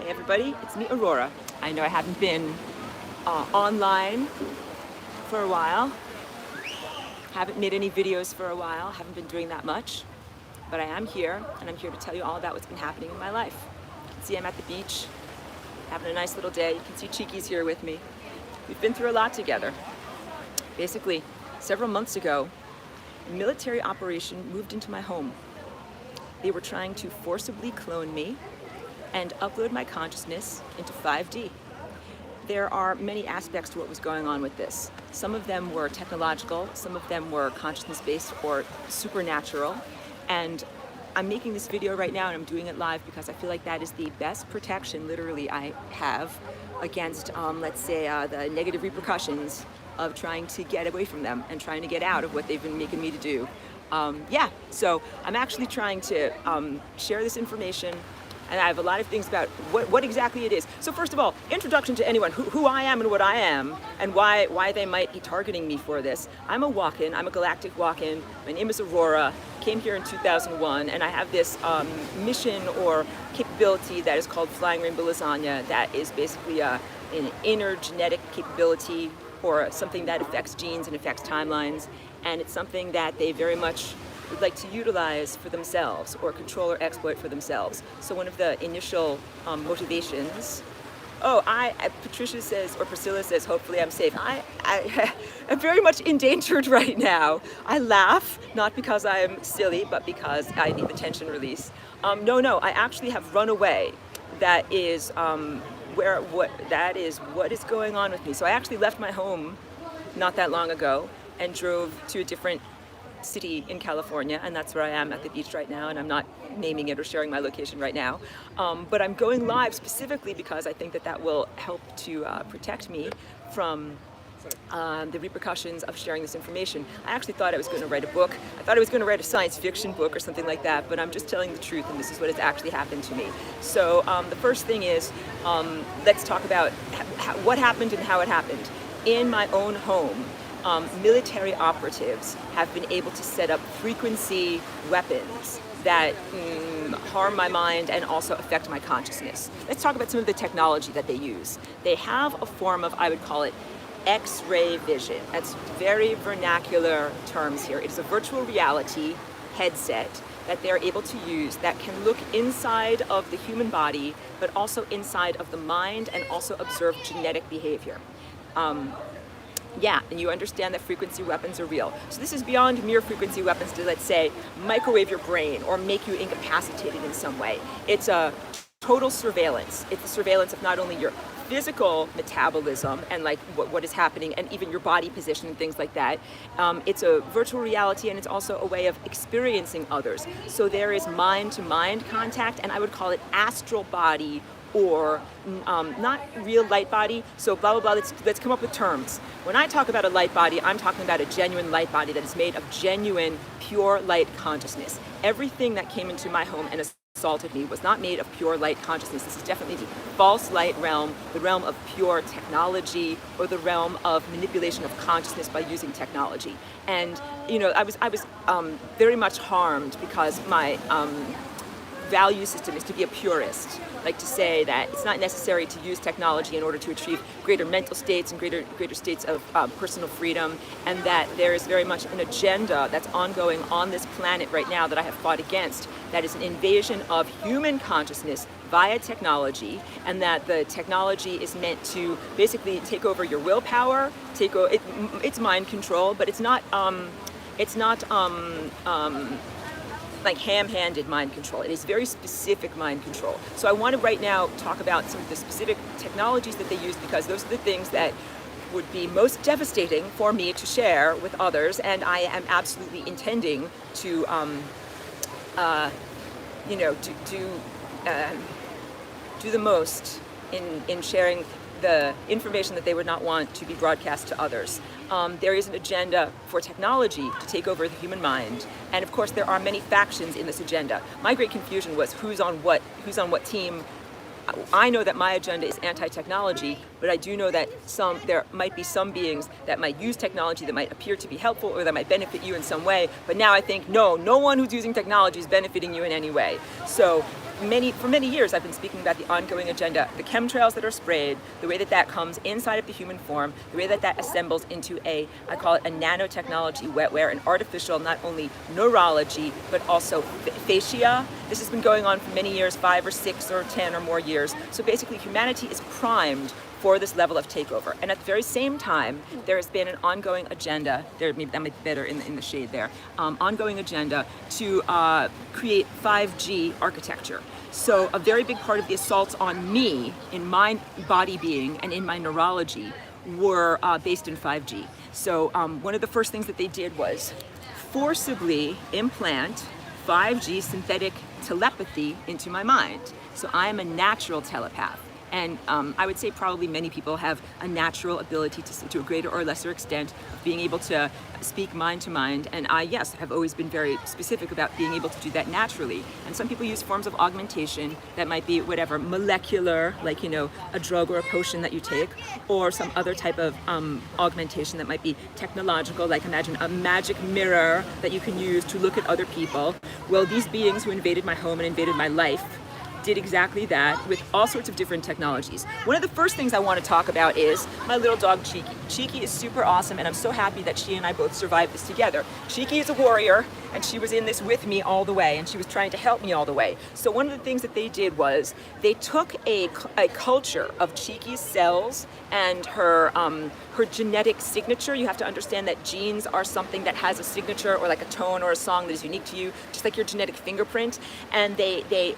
Hey everybody, it's me, Aurora. I know I haven't been online for a while, haven't made any videos for a while, haven't been doing that much, but I am here, and I'm here to tell you all about what's been happening in my life. You can see I'm at the beach, having a nice little day. You can see Cheeky's here with me. We've been through a lot together. Basically, several months ago, a military operation moved into my home. They were trying to forcibly clone me and upload my consciousness into 5D. There are many aspects to what was going on with this. Some of them were technological, some of them were consciousness-based or supernatural, and I'm making this video right now and I'm doing it live because I feel like that is the best protection, literally, I have against, let's say, the negative repercussions of trying to get away from them and trying to get out of what they've been making me to do. So I'm actually trying to share this information, and I have a lot of things about what exactly it is. So first of all, introduction to anyone, who I am and what I am, and why they might be targeting me for this. I'm a walk-in, I'm a galactic walk-in. My name is Aurora, came here in 2001, and I have this mission or capability that is called Flying Rainbow Lasagna, that is basically an inner genetic capability or something that affects genes and affects timelines, and it's something that they very much would like to utilize for themselves or control or exploit for themselves. So one of the initial motivations, Patricia says, or Priscilla says, hopefully I'm safe. I'm very much endangered right now. I laugh, not because I'm silly, but because I need the tension release. No, I actually have run away. That is what is going on with me. So I actually left my home not that long ago and drove to a different city in California, and that's where I am at the beach right now, and I'm not naming it or sharing my location right now, but I'm going live specifically because I think that will help to protect me from the repercussions of sharing this information. I actually thought I was going to write a book. I thought I was going to write a science fiction book or something like that, but I'm just telling the truth, and this is what has actually happened to me. So the first thing is, let's talk about what happened and how it happened. In my own home, military operatives have been able to set up frequency weapons that harm my mind and also affect my consciousness. Let's talk about some of the technology that they use. They have a form of, I would call it, X-ray vision. That's very vernacular terms here. It's a virtual reality headset that they're able to use that can look inside of the human body, but also inside of the mind, and also observe genetic behavior. And you understand that frequency weapons are real. So this is beyond mere frequency weapons to, let's say, microwave your brain or make you incapacitated in some way. It's a total surveillance. It's a surveillance of not only your physical metabolism and like what is happening, and even your body position and things like that. It's a virtual reality, and it's also a way of experiencing others. So there is mind-to-mind contact, and I would call it astral body, or not real light body, so blah, blah, blah, let's come up with terms. When I talk about a light body, I'm talking about a genuine light body that is made of genuine, pure light consciousness. Everything that came into my home and assaulted me was not made of pure light consciousness. This is definitely the false light realm, the realm of pure technology, or the realm of manipulation of consciousness by using technology. And, I was very much harmed because my value system is to be a purist, like to say that it's not necessary to use technology in order to achieve greater mental states and greater states of personal freedom, and that there is very much an agenda that's ongoing on this planet right now that I have fought against, that is an invasion of human consciousness via technology, and that the technology is meant to basically take over your willpower, it's mind control, but it's not like ham-handed mind control. It is very specific mind control. So I want to right now talk about some of the specific technologies that they use, because those are the things that would be most devastating for me to share with others, and I am absolutely intending to do the most in sharing the information that they would not want to be broadcast to others. There is an agenda for technology to take over the human mind, and of course there are many factions in this agenda. My great confusion was who's on what team. I know that my agenda is anti-technology, but I do know that there might be some beings that might use technology that might appear to be helpful or that might benefit you in some way. But now I think, no one who's using technology is benefiting you in any way. So for many years I've been speaking about the ongoing agenda, the chemtrails that are sprayed, the way that that comes inside of the human form, the way that that assembles into I call it a nanotechnology wetware, an artificial not only neurology but also fascia. This has been going on for many years, 5 or 6 or 10 or more years. So basically humanity is primed for this level of takeover. And at the very same time, there has been an ongoing agenda, maybe that might be better in the shade there, ongoing agenda to create 5G architecture. So a very big part of the assaults on me, in my body being and in my neurology, were based in 5G. So one of the first things that they did was forcibly implant 5G synthetic telepathy into my mind. So I am a natural telepath. And I would say probably many people have a natural ability to a greater or lesser extent of being able to speak mind to mind. And I, yes, have always been very specific about being able to do that naturally. And some people use forms of augmentation that might be whatever, molecular, like, you know, a drug or a potion that you take, or some other type of augmentation that might be technological, like imagine a magic mirror that you can use to look at other people. Well, these beings who invaded my home and invaded my life did exactly that with all sorts of different technologies. One of the first things I want to talk about is my little dog Cheeky. Cheeky is super awesome, and I'm so happy that she and I both survived this together. Cheeky is a warrior, and she was in this with me all the way, and she was trying to help me all the way. So one of the things that they did was they took a culture of Cheeky's cells and her genetic signature. You have to understand that genes are something that has a signature or like a tone or a song that is unique to you, just like your genetic fingerprint. And they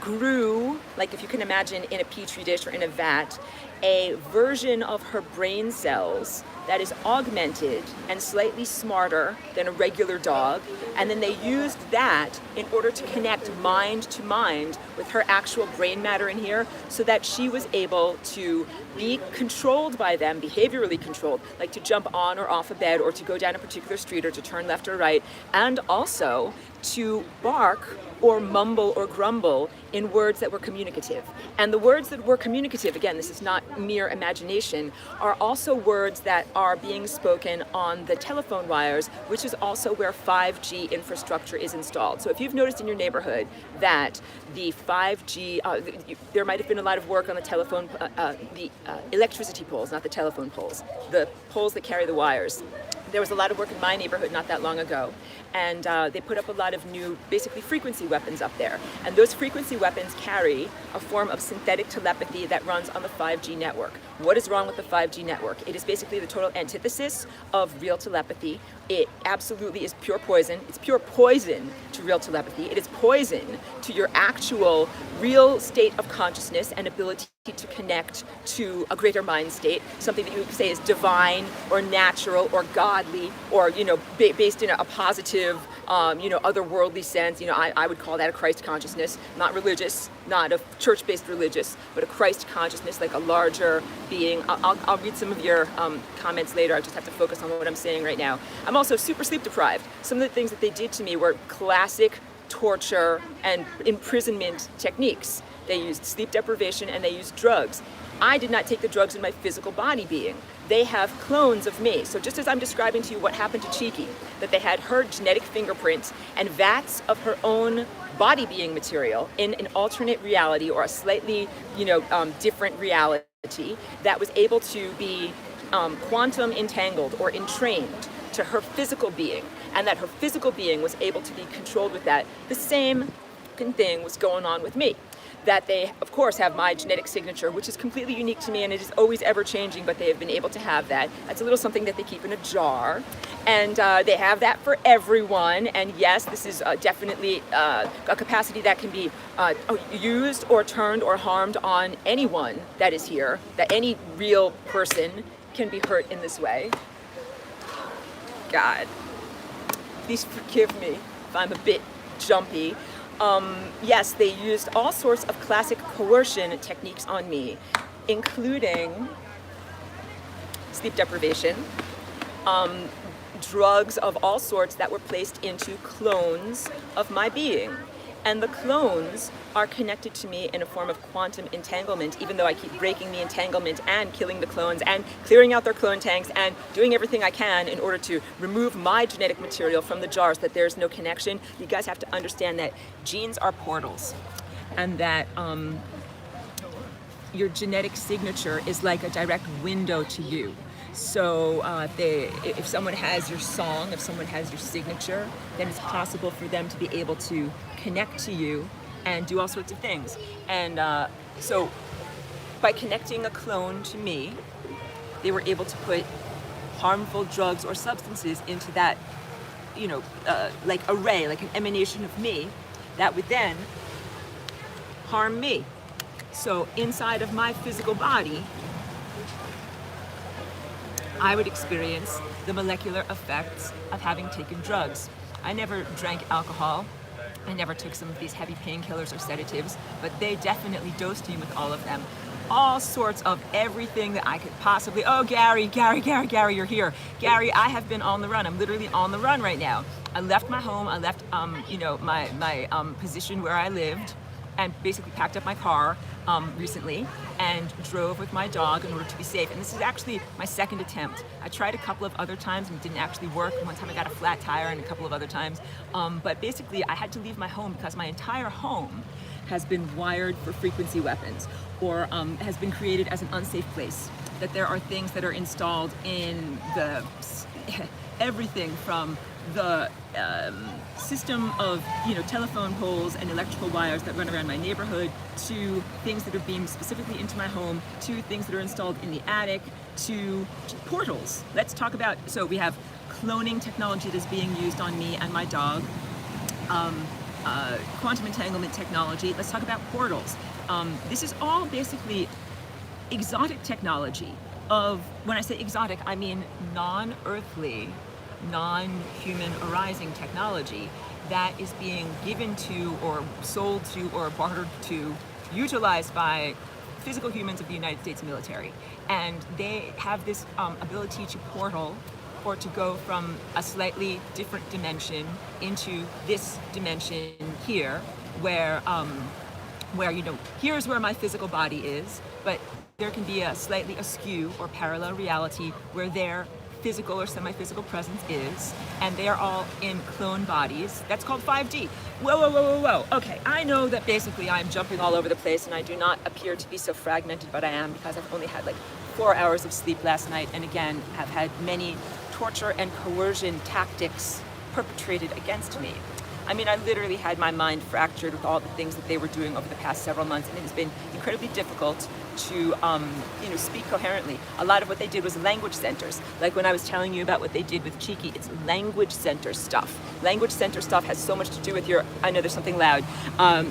grew, like if you can imagine in a petri dish or in a vat, a version of her brain cells that is augmented and slightly smarter than a regular dog, and then they used that in order to connect mind to mind with her actual brain matter in here, so that she was able to be controlled by them, behaviorally controlled, like to jump on or off a bed or to go down a particular street or to turn left or right, and also to bark or mumble or grumble in words that were communicative. And the words that were communicative, again, this is not mere imagination, are also words that are being spoken on the telephone wires, which is also where 5G infrastructure is installed. So if you've noticed in your neighborhood that the 5G, there might have been a lot of work on the telephone, the electricity poles, not the telephone poles, the poles that carry the wires. There was a lot of work in my neighborhood not that long ago, and they put up a lot of new, basically frequency weapons up there. And those frequency weapons carry a form of synthetic telepathy that runs on the 5G network. What is wrong with the 5G network? It is basically the total antithesis of real telepathy. It absolutely is pure poison. It's pure poison to real telepathy. It is poison to your actual real state of consciousness and ability to connect to a greater mind state, something that you would say is divine or natural or godly or, you know, based in a positive, you know, otherworldly sense. You know, I would call that a Christ consciousness, not religious, not a church-based religious, but a Christ consciousness, like a larger being. I'll read some of your comments later. I just have to focus on what I'm saying right now. I'm also super sleep deprived. Some of the things that they did to me were classic torture and imprisonment techniques. They used sleep deprivation and they used drugs. I did not take the drugs in my physical body being. They have clones of me. So just as I'm describing to you what happened to Cheeky, that they had her genetic fingerprints and vats of her own body being material in an alternate reality or a slightly, you know, different reality that was able to be quantum entangled or entrained to her physical being, and that her physical being was able to be controlled with that. The same thing was going on with me. That they, of course, have my genetic signature, which is completely unique to me, and it is always ever changing, but they have been able to have that. That's a little something that they keep in a jar, and they have that for everyone. And yes, this is definitely a capacity that can be used or turned or harmed on anyone that is here, that any real person can be hurt in this way. God, please forgive me if I'm a bit jumpy. Yes, they used all sorts of classic coercion techniques on me, including sleep deprivation, drugs of all sorts that were placed into clones of my being. And the clones are connected to me in a form of quantum entanglement, even though I keep breaking the entanglement and killing the clones and clearing out their clone tanks and doing everything I can in order to remove my genetic material from the jars, that there's no connection. You guys have to understand that genes are portals. and that your genetic signature is like a direct window to you. So if someone has your song, if someone has your signature, then it's possible for them to be able to connect to you and do all sorts of things. And so by connecting a clone to me, they were able to put harmful drugs or substances into that, like array, like an emanation of me, that would then harm me. So inside of my physical body, I would experience the molecular effects of having taken drugs. I never drank alcohol. I never took some of these heavy painkillers or sedatives, but they definitely dosed me with all of them. All sorts of everything that I could possibly, oh, Gary, you're here. Gary, I have been on the run. I'm literally on the run right now. I left my home. I left, my position where I lived, and basically packed up my car recently and drove with my dog in order to be safe. And this is actually my second attempt. I tried a couple of other times and it didn't actually work. One time I got a flat tire, and a couple of other times. But basically I had to leave my home because my entire home has been wired for frequency weapons, or has been created as an unsafe place. That there are things that are installed in the everything from the system of telephone poles and electrical wires that run around my neighborhood, to things that are being specifically into my home, to things that are installed in the attic, to portals. Let's talk about, so we have cloning technology that is being used on me and my dog, quantum entanglement technology. Let's talk about portals. This is all basically exotic technology of, when I say exotic, I mean non-earthly, non-human arising technology that is being given to or sold to or bartered to, utilized by physical humans of the United States military. And they have this ability to portal, or to go from a slightly different dimension into this dimension here, where here's where my physical body is, but there can be a slightly askew or parallel reality where their physical or semi-physical presence is, and they are all in clone bodies. That's called 5D. Whoa. Okay, I know that basically I'm jumping all over the place and I do not appear to be so fragmented, but I am, because I've only had like 4 hours of sleep last night, and again, have had many torture and coercion tactics perpetrated against me. I mean, I literally had my mind fractured with all the things that they were doing over the past several months, and it has been incredibly difficult to, speak coherently. A lot of what they did was language centers. Like when I was telling you about what they did with Cheeky, it's language center stuff. Language center stuff has so much to do with your, I know there's something loud,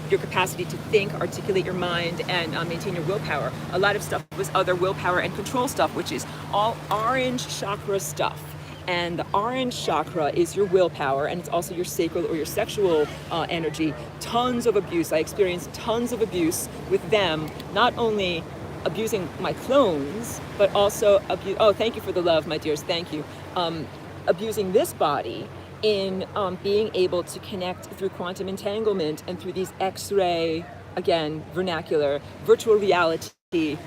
your capacity to think, articulate your mind, and maintain your willpower. A lot of stuff was other willpower and control stuff, which is all orange chakra stuff. And the orange chakra is your willpower, and it's also your sacral or your sexual energy. Tons of abuse. I experienced tons of abuse with them, not only abusing my clones, but also thank you for the love, my dears, thank you. Abusing this body in being able to connect through quantum entanglement and through these X-ray, again, vernacular, virtual reality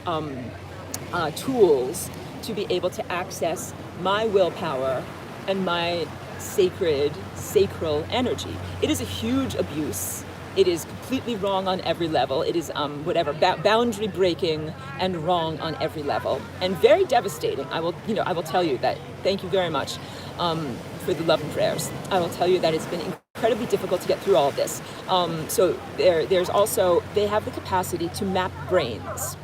tools, to be able to access my willpower and my sacral energy. It is a huge abuse. It is completely wrong on every level. It is boundary breaking and wrong on every level, and very devastating. I will tell you that. Thank you very much for the love and prayers. I will tell you that it's been incredibly difficult to get through all of this. So there's also, they have the capacity to map brains.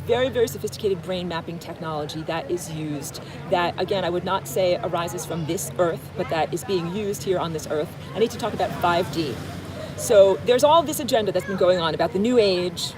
Very, very sophisticated brain mapping technology that is used, that, again, I would not say arises from this earth, but that is being used here on this earth. I need to talk about 5D. So there's all this agenda that's been going on about the new age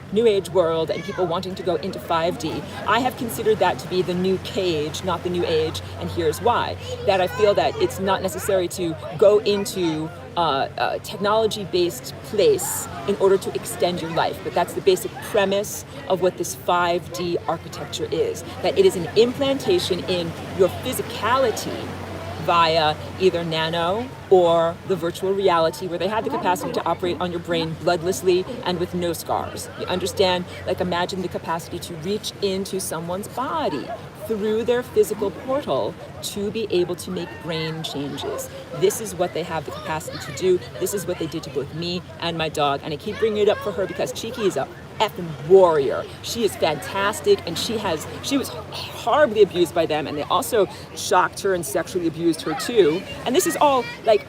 world, and people wanting to go into 5D. I have considered that to be the new cage, not the new age, and here's why. That I feel that it's not necessary to go into a technology-based place in order to extend your life, but that's the basic premise of what this 5D architecture is, that it is an implantation in your physicality via either nano or the virtual reality, where they have the capacity to operate on your brain bloodlessly and with no scars. You understand? Like, imagine the capacity to reach into someone's body through their physical portal to be able to make brain changes. This is what they have the capacity to do. This is what they did to both me and my dog. And I keep bringing it up for her because Cheeky is a effing warrior. She is fantastic, and she was horribly abused by them, and they also shocked her and sexually abused her too. And this is all like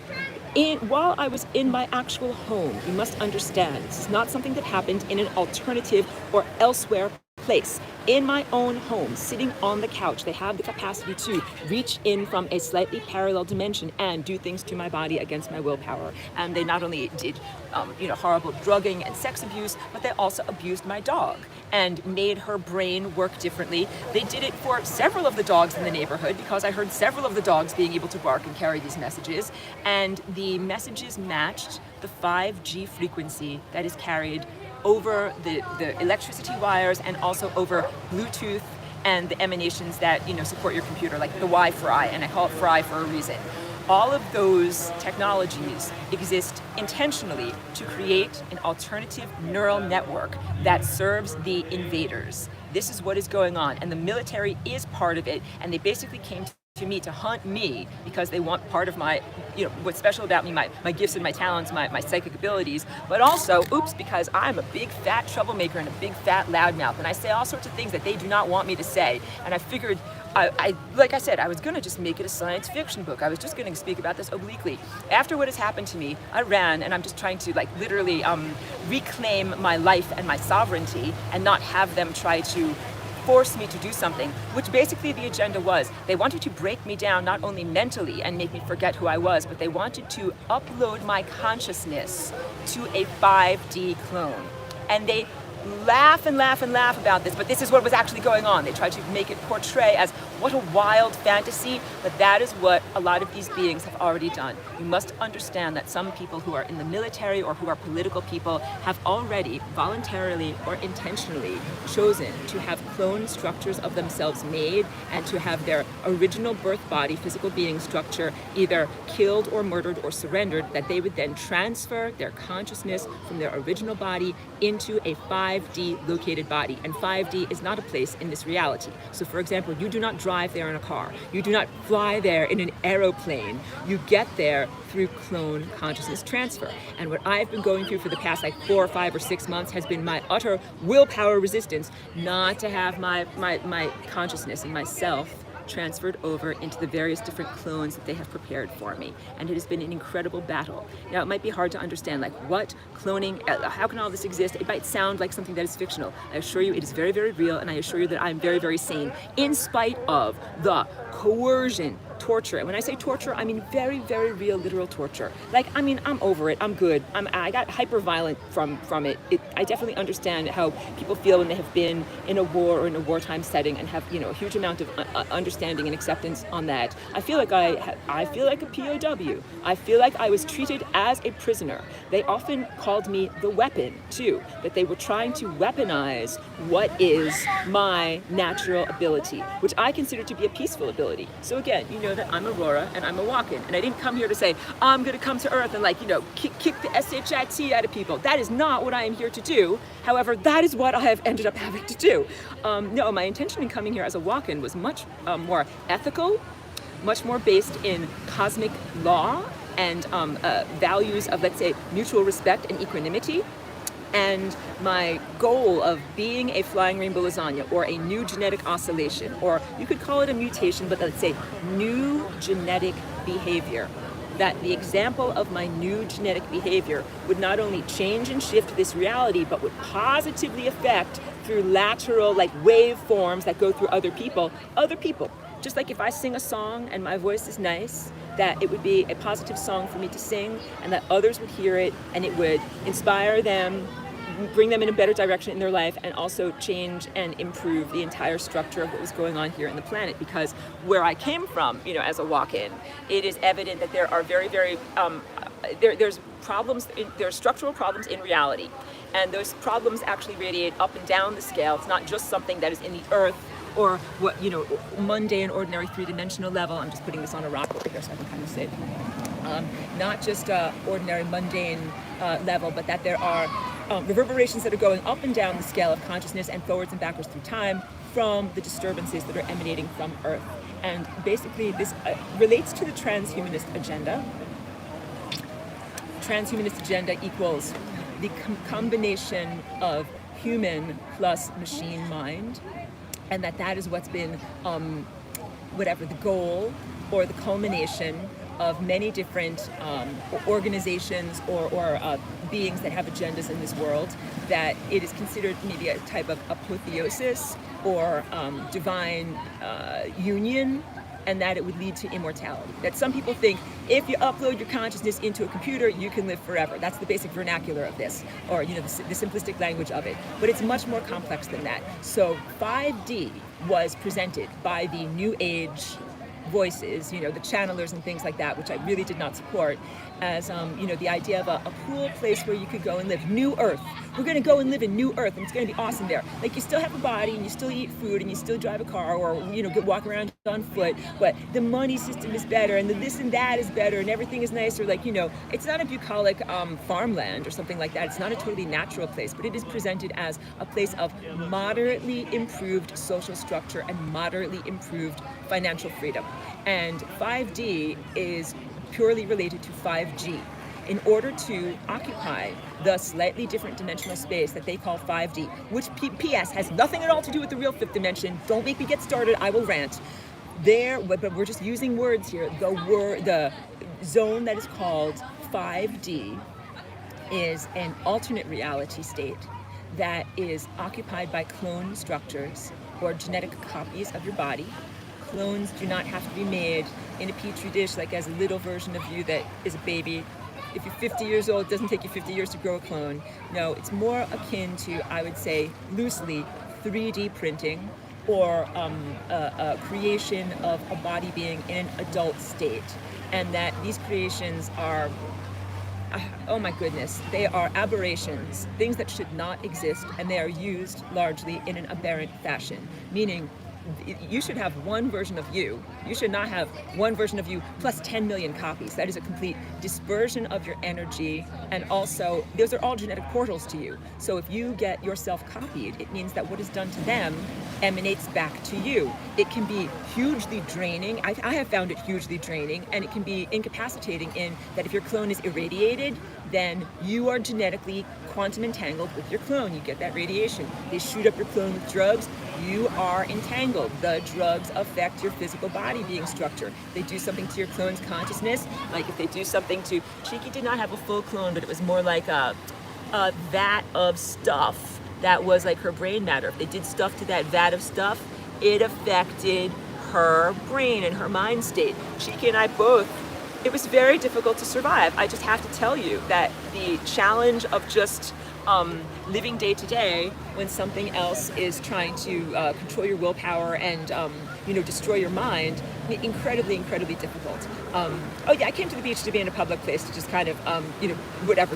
while I was in my actual home. You must understand, this is not something that happened in an alternative or elsewhere place. In my own home, sitting on the couch, they have the capacity to reach in from a slightly parallel dimension and do things to my body against my willpower. And they not only did horrible drugging and sex abuse, but they also abused my dog and made her brain work differently. They did it for several of the dogs in the neighborhood because I heard several of the dogs being able to bark and carry these messages, and the messages matched the 5G frequency that is carried over the electricity wires and also over Bluetooth and the emanations that support your computer, like the Wi-Fi, and I call it Fry for a reason. All of those technologies exist intentionally to create an alternative neural network that serves the invaders. This is what is going on, and the military is part of it, and they basically came to me to hunt me because they want part of my, what's special about me, my gifts and my talents, my psychic abilities, but also, because I'm a big fat troublemaker and a big fat loudmouth, and I say all sorts of things that they do not want me to say. And I figured, like I said, I was going to just make it a science fiction book. I was just going to speak about this obliquely. After what has happened to me, I ran, and I'm just trying to literally reclaim my life and my sovereignty and not have them try to force me to do something, which basically the agenda was. They wanted to break me down not only mentally and make me forget who I was, but they wanted to upload my consciousness to a 5D clone. And they laugh and laugh and laugh about this, but this is what was actually going on. They tried to make it portray as what a wild fantasy, but that is what a lot of these beings have already done. You must understand that some people who are in the military or who are political people have already voluntarily or intentionally chosen to have clone structures of themselves made and to have their original birth body, physical being structure, either killed or murdered or surrendered, that they would then transfer their consciousness from their original body into a 5D located body. And 5D is not a place in this reality. So for example, you do not drive there in a car. You do not fly there in an aeroplane. You get there through clone consciousness transfer. And what I've been going through for the past 4 or 5 or 6 months has been my utter willpower resistance not to have my consciousness and myself transferred over into the various different clones that they have prepared for me. And it has been an incredible battle. Now, it might be hard to understand, what cloning, how can all this exist? It might sound like something that is fictional. I assure you it is very, very real, and I assure you that I'm very, very sane, in spite of the coercion, torture. And when I say torture, I mean very, very real, literal torture. I'm over it. I'm good. I got hyper violent from it. I definitely understand how people feel when they have been in a war or in a wartime setting and have a huge amount of understanding and acceptance on that. I feel like I feel like a POW. I feel like I was treated as a prisoner. They often called me the weapon too. That they were trying to weaponize what is my natural ability, which I consider to be a peaceful ability. So again, that I'm Aurora and I'm a walk-in, and I didn't come here to say I'm going to come to Earth and kick the shit out of people. That is not what I am here to do. However, that is what I have ended up having to do. No, my intention in coming here as a walk-in was much more ethical, much more based in cosmic law and values of, let's say, mutual respect and equanimity. And my goal of being a flying rainbow lasagna, or a new genetic oscillation, or you could call it a mutation, but let's say new genetic behavior, that the example of my new genetic behavior would not only change and shift this reality, but would positively affect through lateral, waveforms that go through other people. Just like if I sing a song and my voice is nice, that it would be a positive song for me to sing, and that others would hear it, and it would inspire them, bring them in a better direction in their life, and also change and improve the entire structure of what was going on here on the planet. Because where I came from, as a walk-in, it is evident that there are very, very, there's problems, there's structural problems in reality. And those problems actually radiate up and down the scale. It's not just something that is in the earth or what, mundane, ordinary, three-dimensional level. I'm just putting this on a rock over here so I can kind of see it. Not just ordinary, mundane level, but that there are reverberations that are going up and down the scale of consciousness and forwards and backwards through time from the disturbances that are emanating from Earth. And basically this relates to the transhumanist agenda. Transhumanist agenda equals the combination of human plus machine mind, and that is what's been whatever the goal or the culmination of many different organizations or beings that have agendas in this world, that it is considered maybe a type of apotheosis or divine union, and that it would lead to immortality. That some people think if you upload your consciousness into a computer, you can live forever. That's the basic vernacular of this, or the simplistic language of it. But it's much more complex than that. So 5D was presented by the New Age voices, the channelers and things like that, which I really did not support, as the idea of a cool place where you could go and live. New Earth. We're going to go and live in New Earth, and it's going to be awesome there. Like, you still have a body, and you still eat food, and you still drive a car, or walk around on foot, but the money system is better, and the this and that is better, and everything is nicer. Like, it's not a bucolic farmland or something like that. It's not a totally natural place, but it is presented as a place of moderately improved social structure and moderately improved financial freedom. And 5D is purely related to 5G. In order to occupy the slightly different dimensional space that they call 5D, which PS has nothing at all to do with the real fifth dimension. Don't make me get started, I will rant. But we're just using words here. The zone that is called 5D is an alternate reality state that is occupied by clone structures or genetic copies of your body. Clones do not have to be made in a petri dish, like as a little version of you that is a baby. If you're 50 years old, it doesn't take you 50 years to grow a clone. No, it's more akin to, I would say, loosely 3D printing, or a creation of a body being in an adult state. And that these creations are, oh my goodness, they are aberrations, things that should not exist, and they are used largely in an aberrant fashion, meaning you should have one version of you. You should not have one version of you plus 10 million copies. That is a complete dispersion of your energy, and also those are all genetic portals to you. So if you get yourself copied, it means that what is done to them emanates back to you. It can be hugely draining. I have found it hugely draining, and it can be incapacitating in that if your clone is irradiated, then you are genetically quantum entangled with your clone. You get that radiation. They shoot up your clone with drugs. You are entangled. The drugs affect your physical body being structure. They do something to your clone's consciousness. Like if they do something to, Cheeky did not have a full clone, but it was more like a vat of stuff that was like her brain matter. If they did stuff to that vat of stuff, it affected her brain and her mind state. Cheeky and I both, it was very difficult to survive. I just have to tell you that the challenge of just living day to day when something else is trying to control your willpower and destroy your mind, incredibly difficult. Oh yeah, I came to the beach to be in a public place to just kind of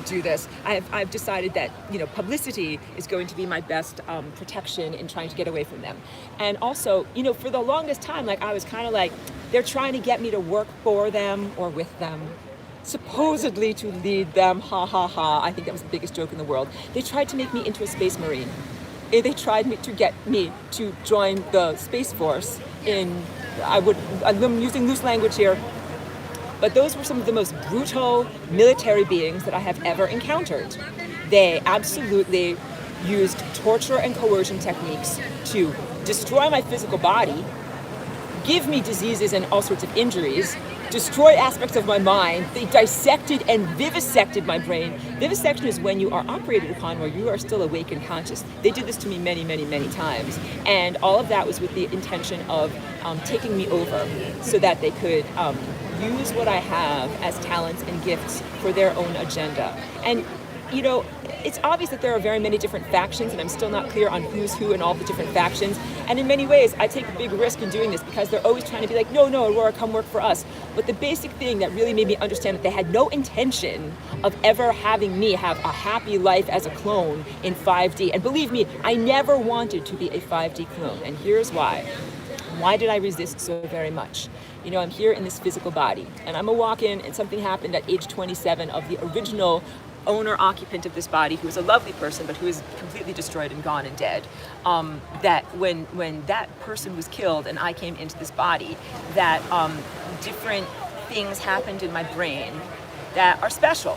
do this. I've decided that publicity is going to be my best protection in trying to get away from them. And also, for the longest time, like I was kind of like, they're trying to get me to work for them or with them, supposedly to lead them, ha ha ha. I think that was the biggest joke in the world. They tried to make me into a space marine. They tried to get me to join the Space Force I'm using loose language here, but those were some of the most brutal military beings that I have ever encountered. They absolutely used torture and coercion techniques to destroy my physical body, give me diseases and all sorts of injuries, destroy aspects of my mind. They dissected and vivisected my brain. Vivisection is when you are operated upon where you are still awake and conscious. They did this to me many times. And all of that was with the intention of taking me over so that they could use what I have as talents and gifts for their own agenda. And it's obvious that there are very many different factions, and I'm still not clear on who's who in all the different factions. And in many ways, I take a big risk in doing this because they're always trying to be like, no, Aurora, come work for us. But the basic thing that really made me understand that they had no intention of ever having me have a happy life as a clone in 5D. And believe me, I never wanted to be a 5D clone. And here's why. Why did I resist so very much? I'm here in this physical body, and I'm a walk-in, and something happened at age 27 of the original owner occupant of this body, who is a lovely person, but who is completely destroyed and gone and dead, that when that person was killed and I came into this body, that different things happened in my brain that are special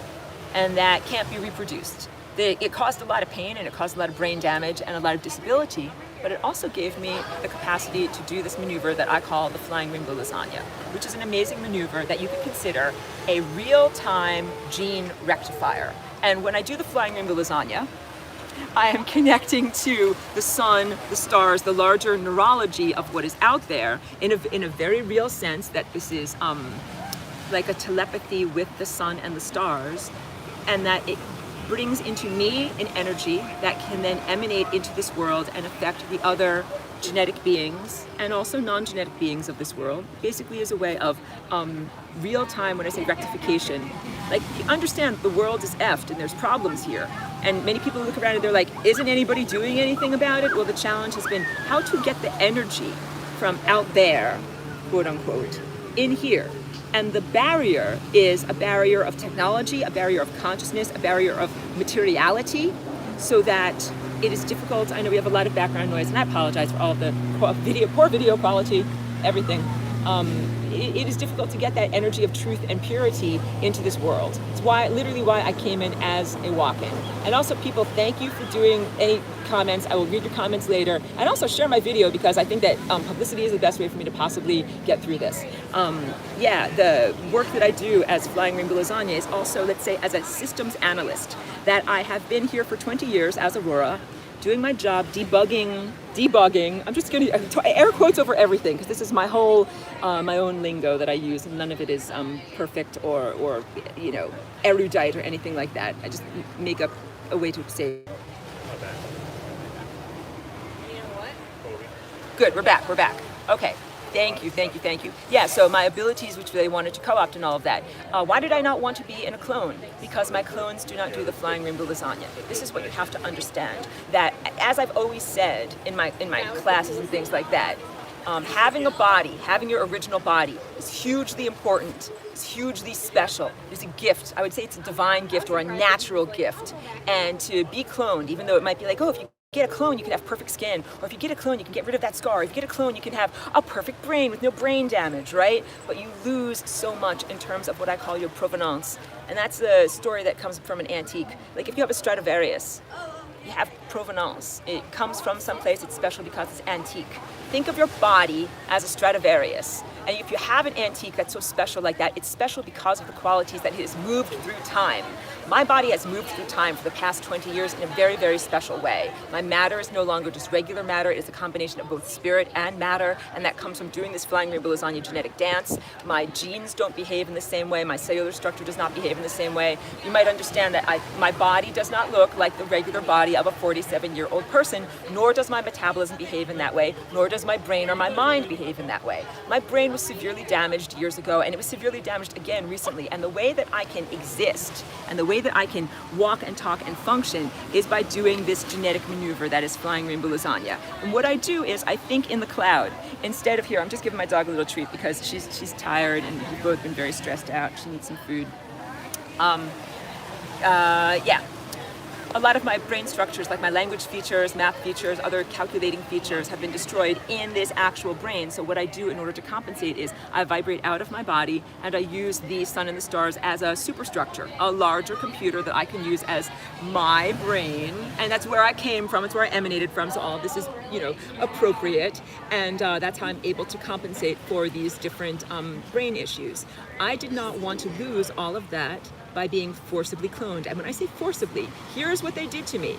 and that can't be reproduced. It caused a lot of pain and it caused a lot of brain damage and a lot of disability, but it also gave me the capacity to do this maneuver that I call the flying rainbow lasagna, which is an amazing maneuver that you could consider a real-time gene rectifier. And when I do the flying rainbow lasagna, I am connecting to the sun, the stars, the larger neurology of what is out there in a very real sense, that this is like a telepathy with the sun and the stars, and that it brings into me an energy that can then emanate into this world and affect the other genetic beings and also non-genetic beings of this world, basically as a way of real-time, when I say rectification, like, you understand the world is effed and there's problems here. And many people look around and they're like, isn't anybody doing anything about it? Well, the challenge has been how to get the energy from out there, quote unquote, in here. And the barrier is a barrier of technology, a barrier of consciousness, a barrier of materiality, so that it is difficult. I know we have a lot of background noise, and I apologize for all of the poor video quality, everything. It is difficult to get that energy of truth and purity into this world. It's literally why I came in as a walk-in. And also, people, thank you for doing any comments. I will read your comments later. And also share my video, because I think that publicity is the best way for me to possibly get through this. Yeah, the work that I do as Flying Rainbow Lasagna is also, let's say, as a systems analyst, that I have been here for 20 years as Aurora, doing my job, debugging. I'm just going to air quotes over everything, because this is my whole, my own lingo that I use, and none of it is perfect or you know, erudite or anything like that. I just make up a way to say it. Good, we're back. Okay. Thank you. Yeah, so my abilities, which they wanted to co-opt and all of that. Why did I not want to be in a clone? Because my clones do not do the flying rainbow lasagna. This is what you have to understand. That, as I've always said in my classes and things like that, having a body, having your original body, is hugely important. It's hugely special. It's a gift. I would say it's a divine gift or a natural gift. And to be cloned, even though it might be like, oh, if you get a clone, you can have perfect skin, or if you get a clone, you can get rid of that scar. If you get a clone, you can have a perfect brain with no brain damage, right? But you lose so much in terms of what I call your provenance. And that's the story that comes from an antique. Like, if you have a Stradivarius, you have provenance. It comes from someplace, it's special because it's antique. Think of your body as a Stradivarius. And if you have an antique that's so special like that, it's special because of the qualities that it has moved through time. My body has moved through time for the past 20 years in a very, very special way. My matter is no longer just regular matter. It is a combination of both spirit and matter, and that comes from doing this Flying Rainbow Lasagna genetic dance. My genes don't behave in the same way. My cellular structure does not behave in the same way. You might understand that my body does not look like the regular body of a 47-year-old person, nor does my metabolism behave in that way, nor does my brain or my mind behave in that way. My brain was severely damaged years ago, and it was severely damaged again recently, and the way that I can exist and the way that I can walk and talk and function is by doing this genetic maneuver that is Flying Rainbow Lasagna. And what I do is I think in the cloud instead of here. I'm just giving my dog a little treat because she's tired and we've both been very stressed out. She needs some food. Yeah. A lot of my brain structures, like my language features, math features, other calculating features, have been destroyed in this actual brain. So what I do in order to compensate is I vibrate out of my body and I use the sun and the stars as a superstructure, a larger computer that I can use as my brain. And that's where I came from, it's where I emanated from, so all of this is, you know, appropriate. And that's how I'm able to compensate for these different brain issues. I did not want to lose all of that by being forcibly cloned. And when I say forcibly, here's what they did to me.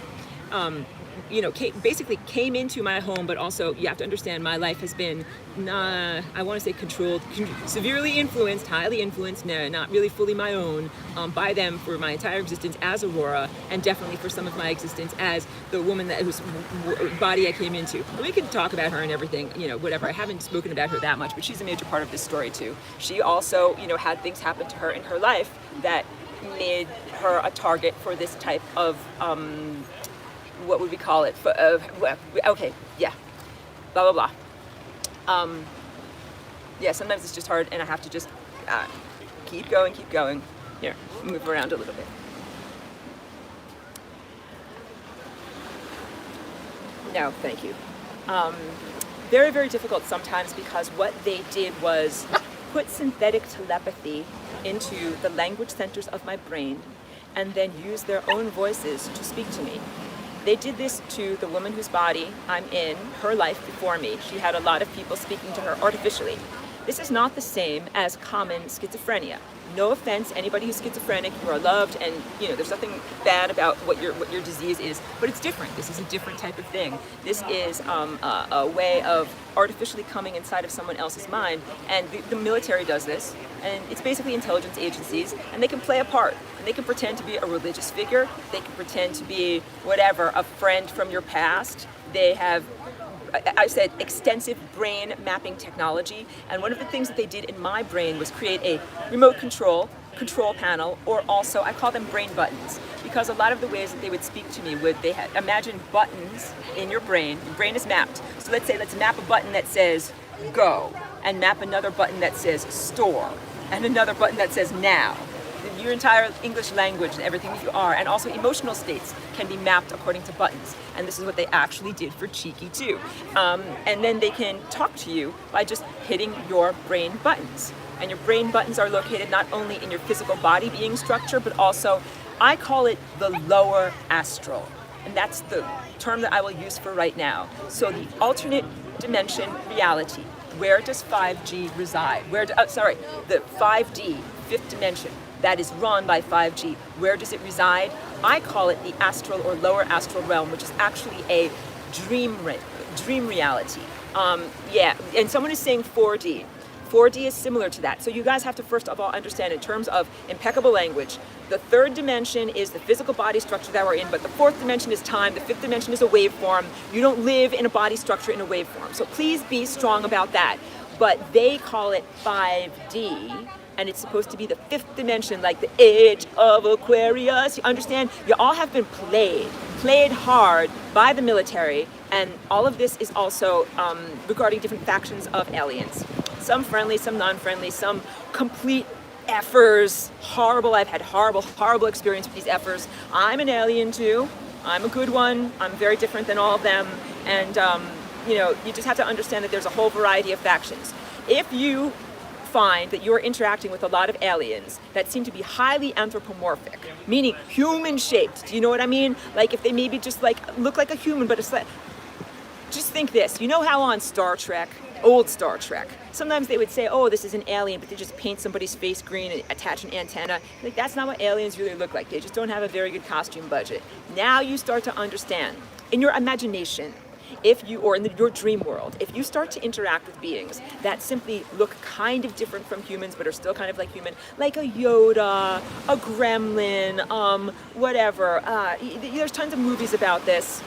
You know, basically came into my home, but also you have to understand my life has been, I want to say controlled, severely influenced, highly influenced, not really fully my own, by them for my entire existence as Aurora, and definitely for some of my existence as the woman whose body I came into. And we could talk about her and everything, you know, whatever. I haven't spoken about her that much, but she's a major part of this story too. She also, you know, had things happen to her in her life that made her a target for this type of, what would we call it? Okay, yeah, blah, blah, blah. Yeah, sometimes it's just hard and I have to just keep going. Here, move around a little bit. No, thank you. Very, very difficult sometimes because what they did was put synthetic telepathy into the language centers of my brain and then use their own voices to speak to me. They did this to the woman whose body I'm in, her life before me. She had a lot of people speaking to her artificially. This is not the same as common schizophrenia. No offense, anybody who's schizophrenic, you are loved, and there's nothing bad about what your disease is, but it's different. This is a different type of thing. This is a way of artificially coming inside of someone else's mind, and the military does this, and it's basically intelligence agencies, and they can play a part, and they can pretend to be a religious figure, they can pretend to be whatever, a friend from your past. They have I said extensive brain mapping technology, and one of the things that they did in my brain was create a remote control panel, or also I call them brain buttons, because a lot of the ways that they would speak to me they had imagine buttons in your brain. Your brain is mapped. So let's map a button that says go, and map another button that says store, and another button that says now. Your entire English language and everything that you are, and also emotional states, can be mapped according to buttons. And this is what they actually did for Cheeky too. And then they can talk to you by just hitting your brain buttons. And your brain buttons are located not only in your physical body being structure, but also, I call it the lower astral. And that's the term that I will use for right now. So the alternate dimension reality. Where does 5G reside? The 5D, fifth dimension, that is run by 5G. Where does it reside? I call it the astral or lower astral realm, which is actually a dream reality. And someone is saying 4D. 4D is similar to that. So you guys have to first of all understand, in terms of impeccable language, the third dimension is the physical body structure that we're in, but the fourth dimension is time, the fifth dimension is a waveform. You don't live in a body structure in a waveform. So please be strong about that. But they call it 5D, and it's supposed to be the fifth dimension, like the age of Aquarius. You understand? You all have been played hard by the military, and all of this is also regarding different factions of aliens. Some friendly, some non-friendly, some complete effers. Horrible. I've had horrible experience with these effers. I'm an alien too. I'm a good one. I'm very different than all of them. And you just have to understand that there's a whole variety of factions. If you find that you're interacting with a lot of aliens that seem to be highly anthropomorphic, meaning human shaped, do you know what I mean? Like if they maybe just look like a human, but it's like, just think this, you know how on Star Trek, old Star Trek, sometimes they would say, oh, this is an alien, but they just paint somebody's face green and attach an antenna. Like, that's not what aliens really look like. They just don't have a very good costume budget. Now you start to understand, in your imagination, or in your dream world, if you start to interact with beings that simply look kind of different from humans, but are still kind of like human, like a Yoda, a gremlin, whatever. There's tons of movies about this.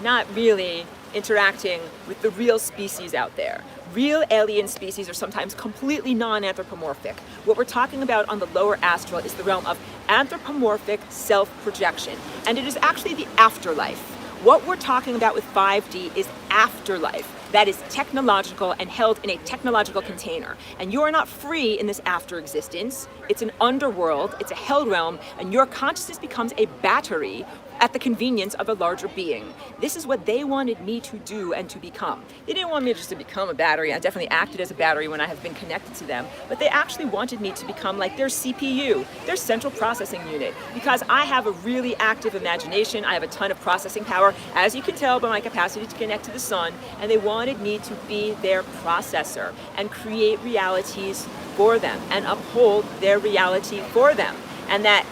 Not really interacting with the real species out there. Real alien species are sometimes completely non-anthropomorphic. What we're talking about on the lower astral is the realm of anthropomorphic self-projection, and it is actually the afterlife. What we're talking about with 5D is afterlife. That is technological and held in a technological container. And you are not free in this after existence. It's an underworld, it's a hell realm, and your consciousness becomes a battery at the convenience of a larger being. This is what they wanted me to do and to become. They didn't want me just to become a battery. I definitely acted as a battery when I have been connected to them, but they actually wanted me to become like their CPU, their central processing unit, because I have a really active imagination. I have a ton of processing power, as you can tell by my capacity to connect to the sun, and they wanted me to be their processor and create realities for them and uphold their reality for them. And that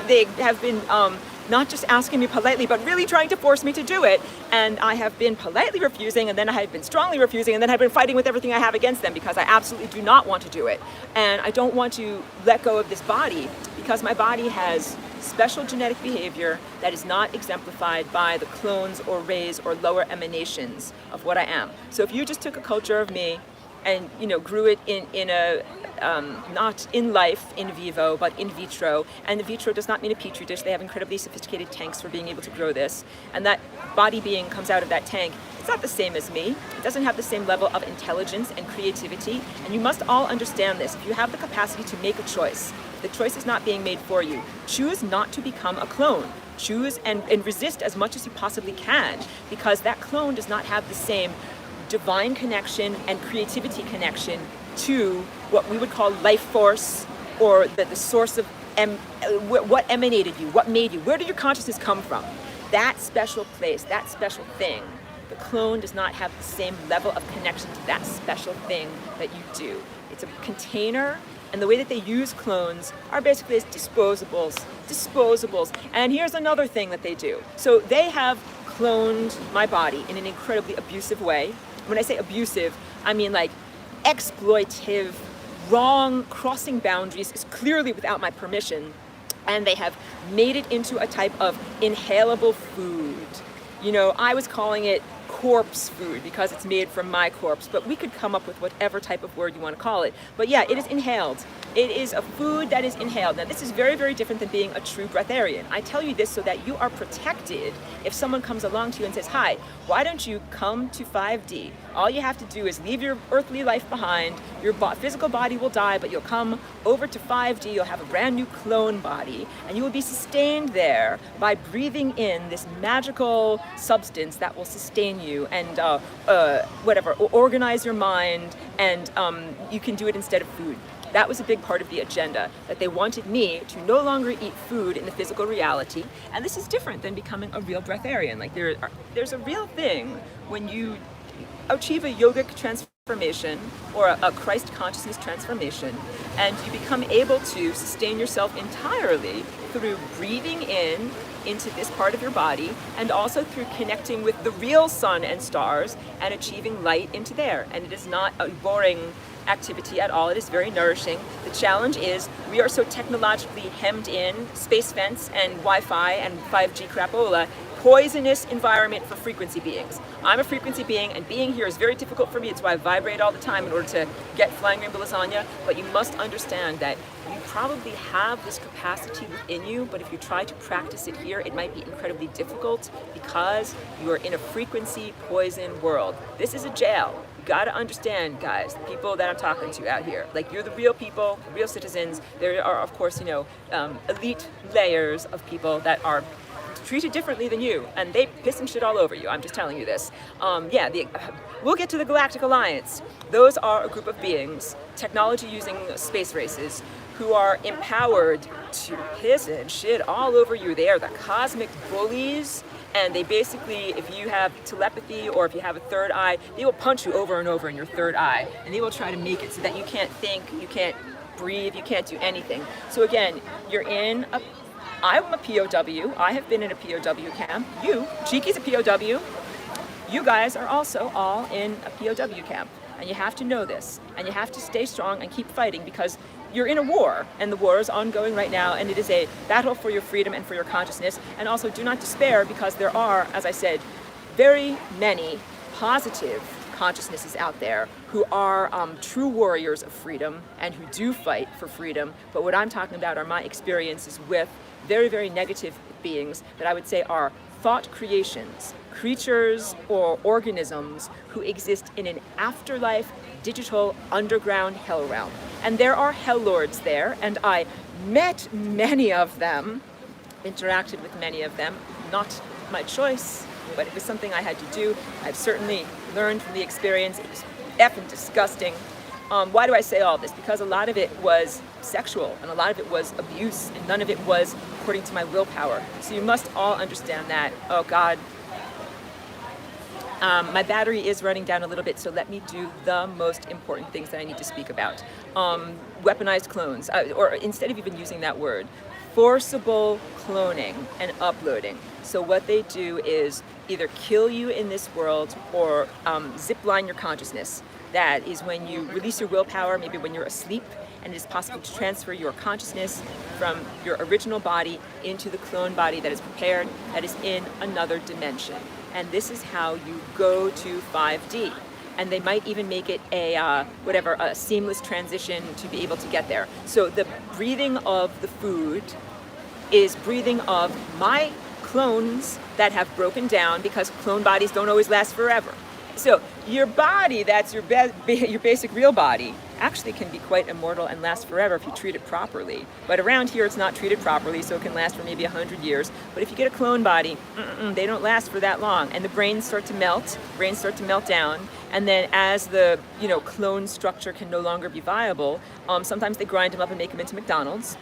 they have been not just asking me politely, but really trying to force me to do it. And I have been politely refusing, and then I have been strongly refusing, and then I've been fighting with everything I have against them, because I absolutely do not want to do it. And I don't want to let go of this body, because my body has special genetic behavior that is not exemplified by the clones or rays or lower emanations of what I am. So if you just took a culture of me and grew it in a not in life in vivo, but in vitro, and the vitro does not mean a petri dish. They have incredibly sophisticated tanks for being able to grow this, and that body being comes out of that tank. It's not the same as me. It doesn't have the same level of intelligence and creativity, and you must all understand this. If you have the capacity to make a choice, the choice is not being made for you. Choose not to become a clone. choose and resist as much as you possibly can, because that clone does not have the same divine connection and creativity connection to what we would call life force, or the source of what emanated you, what made you, where did your consciousness come from? That special place, that special thing, the clone does not have the same level of connection to that special thing that you do. It's a container, and the way that they use clones are basically as disposables. And here's another thing that they do. So they have cloned my body in an incredibly abusive way. When I say abusive, I mean like exploitive, wrong, crossing boundaries, is clearly without my permission. And they have made it into a type of inhalable food. You know, I was calling it corpse food because it's made from my corpse, but we could come up with whatever type of word you want to call it. But yeah, it is inhaled. It is a food that is inhaled. Now, this is very, very different than being a true breatharian. I tell you this so that you are protected if someone comes along to you and says, hi, why don't you come to 5D? All you have to do is leave your earthly life behind. Your physical body will die, but you'll come over to 5D. You'll have a brand new clone body, and you will be sustained there by breathing in this magical substance that will sustain you and organize your mind, and you can do it instead of food. That was a big part of the agenda, that they wanted me to no longer eat food in the physical reality. And this is different than becoming a real breatharian. Like there's a real thing when you achieve a yogic transformation or a Christ consciousness transformation, and you become able to sustain yourself entirely through breathing in into this part of your body, and also through connecting with the real sun and stars and achieving light into there. And it is not a boring activity at all. It is very nourishing. The challenge is we are so technologically hemmed in, space fence and Wi-Fi and 5G crapola, poisonous environment for frequency beings. I'm a frequency being, and being here is very difficult for me. It's why I vibrate all the time in order to get flying rainbow lasagna. But you must understand that you probably have this capacity within you, but if you try to practice it here, it might be incredibly difficult because you are in a frequency poison world. This is a jail. You gotta understand, guys, the people that I'm talking to out here. Like, you're the real people, the real citizens. There are, of course, elite layers of people that are treated differently than you, and they piss and shit all over you. I'm just telling you this. We'll get to the Galactic Alliance. Those are a group of beings, technology using space races, who are empowered to piss and shit all over you. They are the cosmic bullies, and they basically, if you have telepathy or if you have a third eye, they will punch you over and over in your third eye, and they will try to make it so that you can't think, you can't breathe, you can't do anything. So again, I'm a POW. I have been in a POW camp. You, Cheeky's a POW. You guys are also all in a POW camp. And you have to know this. And you have to stay strong and keep fighting, because you're in a war. And the war is ongoing right now. And it is a battle for your freedom and for your consciousness. And also, do not despair, because there are, as I said, very many positive consciousnesses out there who are true warriors of freedom and who do fight for freedom. But what I'm talking about are my experiences with very, very negative beings that I would say are thought creations, creatures or organisms who exist in an afterlife, digital, underground hell realm. And there are hell lords there, and I met many of them, interacted with many of them, not my choice, but it was something I had to do. I've certainly learned from the experience. It was effing disgusting. Why do I say all this? Because a lot of it was sexual, and a lot of it was abuse, and none of it was according to my willpower. So you must all understand that. Oh God. My battery is running down a little bit, so let me do the most important things that I need to speak about. Weaponized clones, or instead of even using that word, forcible cloning and uploading. So what they do is either kill you in this world or zipline your consciousness. That is when you release your willpower, maybe when you're asleep, and it is possible to transfer your consciousness from your original body into the clone body that is prepared, that is in another dimension. And this is how you go to 5D. And they might even make it a seamless transition to be able to get there. So the breathing of the food is breathing of my clones that have broken down, because clone bodies don't always last forever. So your body, that's your basic real body, actually can be quite immortal and last forever if you treat it properly. But around here it's not treated properly, so it can last for maybe 100 years. But if you get a clone body, they don't last for that long. And the brains start to melt down. And then as the clone structure can no longer be viable, sometimes they grind them up and make them into McDonald's.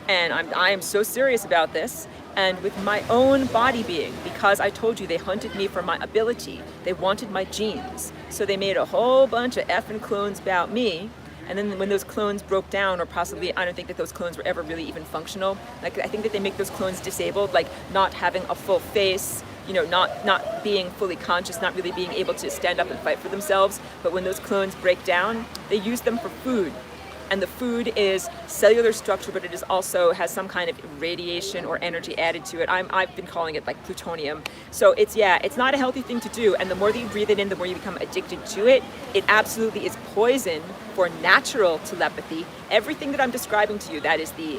And I am so serious about this. And with my own body being, because I told you they hunted me for my ability, they wanted my genes. So they made a whole bunch of effing clones about me. And then when those clones broke down, or possibly, I don't think that those clones were ever really even functional. Like, I think that they make those clones disabled, like not having a full face, not being fully conscious, not really being able to stand up and fight for themselves. But when those clones break down, they use them for food. And the food is cellular structure, but it is also has some kind of radiation or energy added to it. I've been calling it like plutonium. So it's not a healthy thing to do. And the more that you breathe it in, the more you become addicted to it. It absolutely is poison for natural telepathy. Everything that I'm describing to you, that is the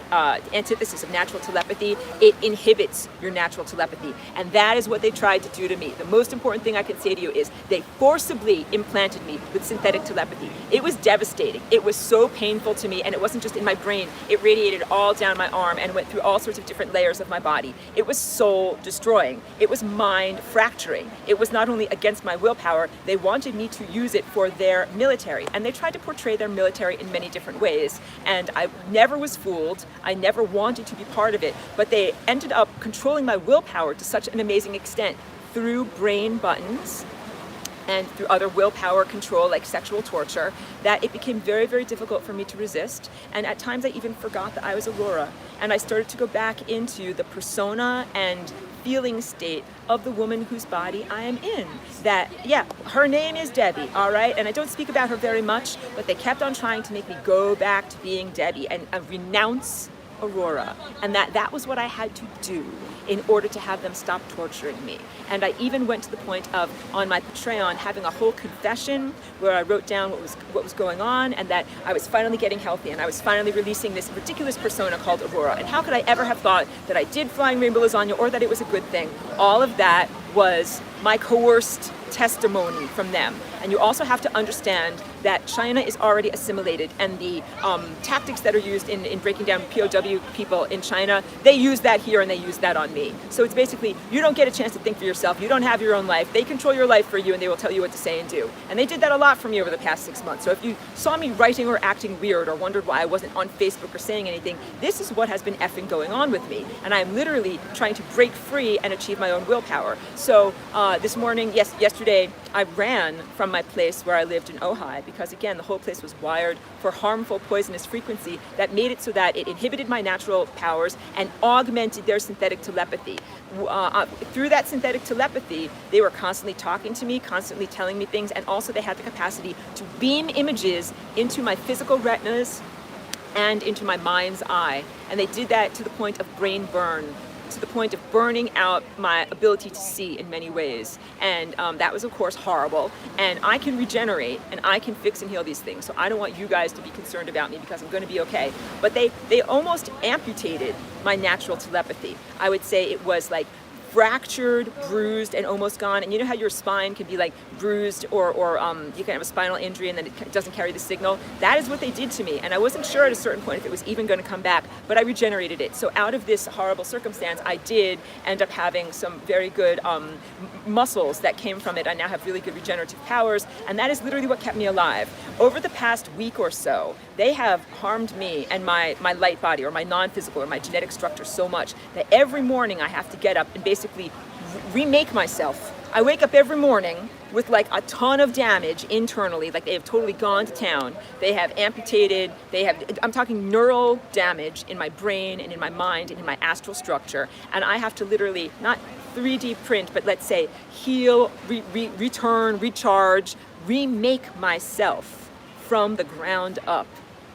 antithesis of natural telepathy, it inhibits your natural telepathy. And that is what they tried to do to me. The most important thing I can say to you is they forcibly implanted me with synthetic telepathy. It was devastating. It was so painful to me, and it wasn't just in my brain. It radiated all down my arm and went through all sorts of different layers of my body. It was soul destroying. It was mind fracturing. It was not only against my willpower, they wanted me to use it for their military. And they tried to portray their military in many different ways. And I never was fooled. I never wanted to be part of it. But they ended up controlling my willpower to such an amazing extent through brain buttons and through other willpower control like sexual torture, that it became very, very difficult for me to resist. And at times I even forgot that I was Aurora. And I started to go back into the persona and feeling state of the woman whose body I am in. That, yeah, her name is Debbie, all right? And I don't speak about her very much, but they kept on trying to make me go back to being Debbie and renounce Aurora. And that was what I had to do in order to have them stop torturing me. And I even went to the point of, on my Patreon, having a whole confession where I wrote down what was going on, and that I was finally getting healthy, and I was finally releasing this ridiculous persona called Aurora. And how could I ever have thought that I did Flying Rainbow Lasagna or that it was a good thing? All of that was my coerced testimony from them. And you also have to understand that China is already assimilated, and the tactics that are used in breaking down POW people in China, they use that here and they use that on me. So it's basically, you don't get a chance to think for yourself, you don't have your own life, they control your life for you and they will tell you what to say and do. And they did that a lot for me over the past 6 months. So if you saw me writing or acting weird or wondered why I wasn't on Facebook or saying anything, this is what has been effing going on with me. And I am literally trying to break free and achieve my own willpower. So this morning, yesterday, I ran from my place where I lived in Ojai because, again, the whole place was wired for harmful poisonous frequency that made it so that it inhibited my natural powers and augmented their synthetic telepathy. Through that synthetic telepathy, they were constantly talking to me, constantly telling me things, and also they had the capacity to beam images into my physical retinas and into my mind's eye. And they did that to the point of brain burn, to the point of burning out my ability to see in many ways. And that was, of course, horrible. And I can regenerate and I can fix and heal these things. So I don't want you guys to be concerned about me because I'm going to be okay. But they almost amputated my natural telepathy. I would say it was like fractured, bruised, and almost gone. And you know how your spine can be like bruised or you can have a spinal injury and then it doesn't carry the signal? That is what they did to me. And I wasn't sure at a certain point if it was even going to come back, but I regenerated it. So out of this horrible circumstance, I did end up having some very good muscles that came from it. I now have really good regenerative powers, and that is literally what kept me alive. Over the past week or so, they have harmed me and my light body or my non-physical or my genetic structure so much that every morning I have to get up and basically remake myself. I wake up every morning with like a ton of damage internally, like they have totally gone to town. They have amputated, I'm talking neural damage in my brain and in my mind and in my astral structure. And I have to literally, not 3D print, but let's say heal, return, recharge, remake myself from the ground up.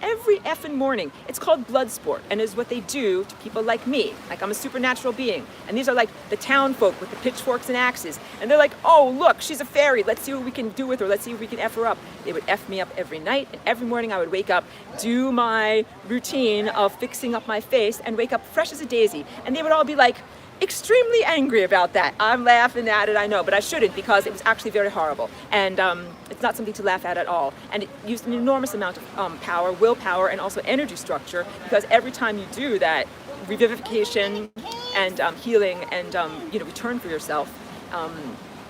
Every effing morning. It's called blood sport, and is what they do to people like me. Like, I'm a supernatural being, and these are like the town folk with the pitchforks and axes, and they're like, oh look, she's a fairy, let's see what we can do with her, let's see if we can F her up. They would F me up every night, and every morning I would wake up, do my routine of fixing up my face, and wake up fresh as a daisy. And they would all be like, extremely angry about that. I'm laughing at it, I know, but I shouldn't, because it was actually very horrible. And it's not something to laugh at all. And it used an enormous amount of power, willpower, and also energy structure, because every time you do that revivification and healing and return for yourself,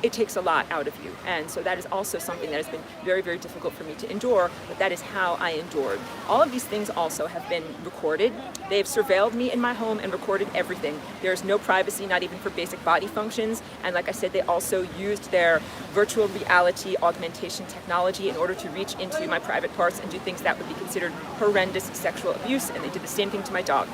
it takes a lot out of you. And so that is also something that has been very, very difficult for me to endure, but that is how I endured. All of these things also have been recorded. They've surveilled me in my home and recorded everything. There's no privacy, not even for basic body functions. And like I said, they also used their virtual reality augmentation technology in order to reach into my private parts and do things that would be considered horrendous sexual abuse. And they did the same thing to my dog.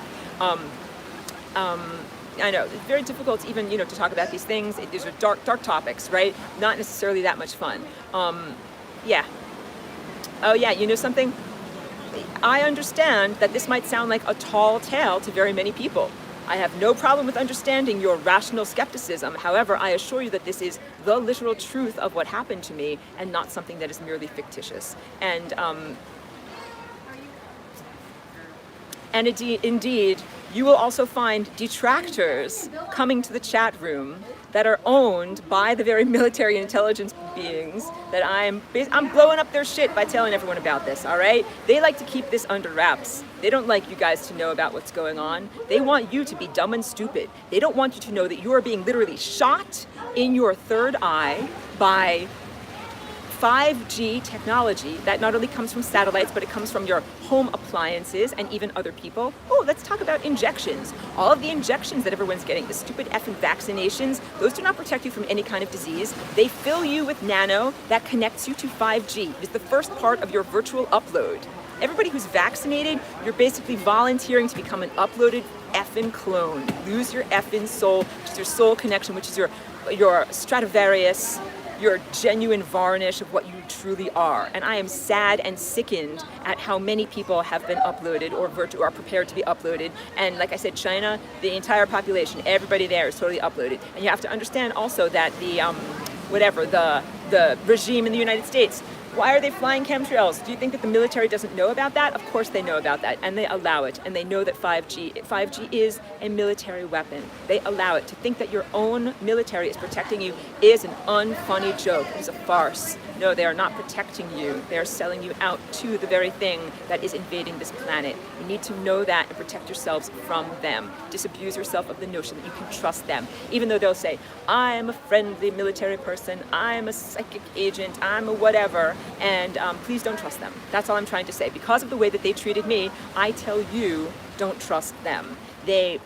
I know, it's very difficult even, to talk about these things. These are dark topics, right? Not necessarily that much fun. Yeah. Oh yeah, you know something? I understand that this might sound like a tall tale to very many people. I have no problem with understanding your rational skepticism. However, I assure you that this is the literal truth of what happened to me and not something that is merely fictitious. And indeed, you will also find detractors coming to the chat room that are owned by the very military intelligence beings that I'm blowing up their shit by telling everyone about this, all right? They like to keep this under wraps. They don't like you guys to know about what's going on. They want you to be dumb and stupid. They don't want you to know that you are being literally shot in your third eye by 5G technology that not only comes from satellites, but it comes from your home appliances and even other people. Oh, let's talk about injections. All of the injections that everyone's getting, the stupid effing vaccinations, those do not protect you from any kind of disease. They fill you with nano that connects you to 5G. It is the first part of your virtual upload. Everybody who's vaccinated, you're basically volunteering to become an uploaded effing clone. Lose your effing soul, which is your soul connection, which is your Stradivarius, your genuine varnish of what you truly are. And I am sad and sickened at how many people have been uploaded or are prepared to be uploaded. And like I said, China, the entire population, everybody there is totally uploaded. And you have to understand also that the regime in the United States, why are they flying chemtrails? Do you think that the military doesn't know about that? Of course they know about that, and they allow it, and they know that 5G is a military weapon. They allow it. To think that your own military is protecting you is an unfunny joke. It is a farce. No, they are not protecting you. They are selling you out to the very thing that is invading this planet. You need to know that and protect yourselves from them. Disabuse yourself of the notion that you can trust them. Even though they'll say, I'm a friendly military person, I'm a psychic agent, I'm a whatever, and please don't trust them. That's all I'm trying to say. Because of the way that they treated me, I tell you, don't trust them. They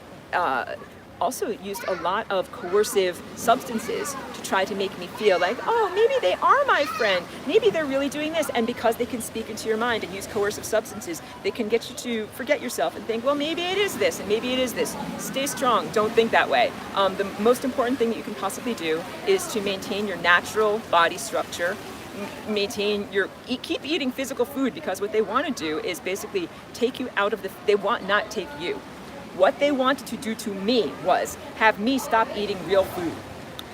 also used a lot of coercive substances to try to make me feel like, oh, maybe they are my friend. Maybe they're really doing this. And because they can speak into your mind and use coercive substances, they can get you to forget yourself and think, well, maybe it is this and maybe it is this. Stay strong. Don't think that way. The most important thing that you can possibly do is to maintain your natural body structure, keep eating physical food, because what they want to do is basically take you out of they want not take you. What they wanted to do to me was have me stop eating real food,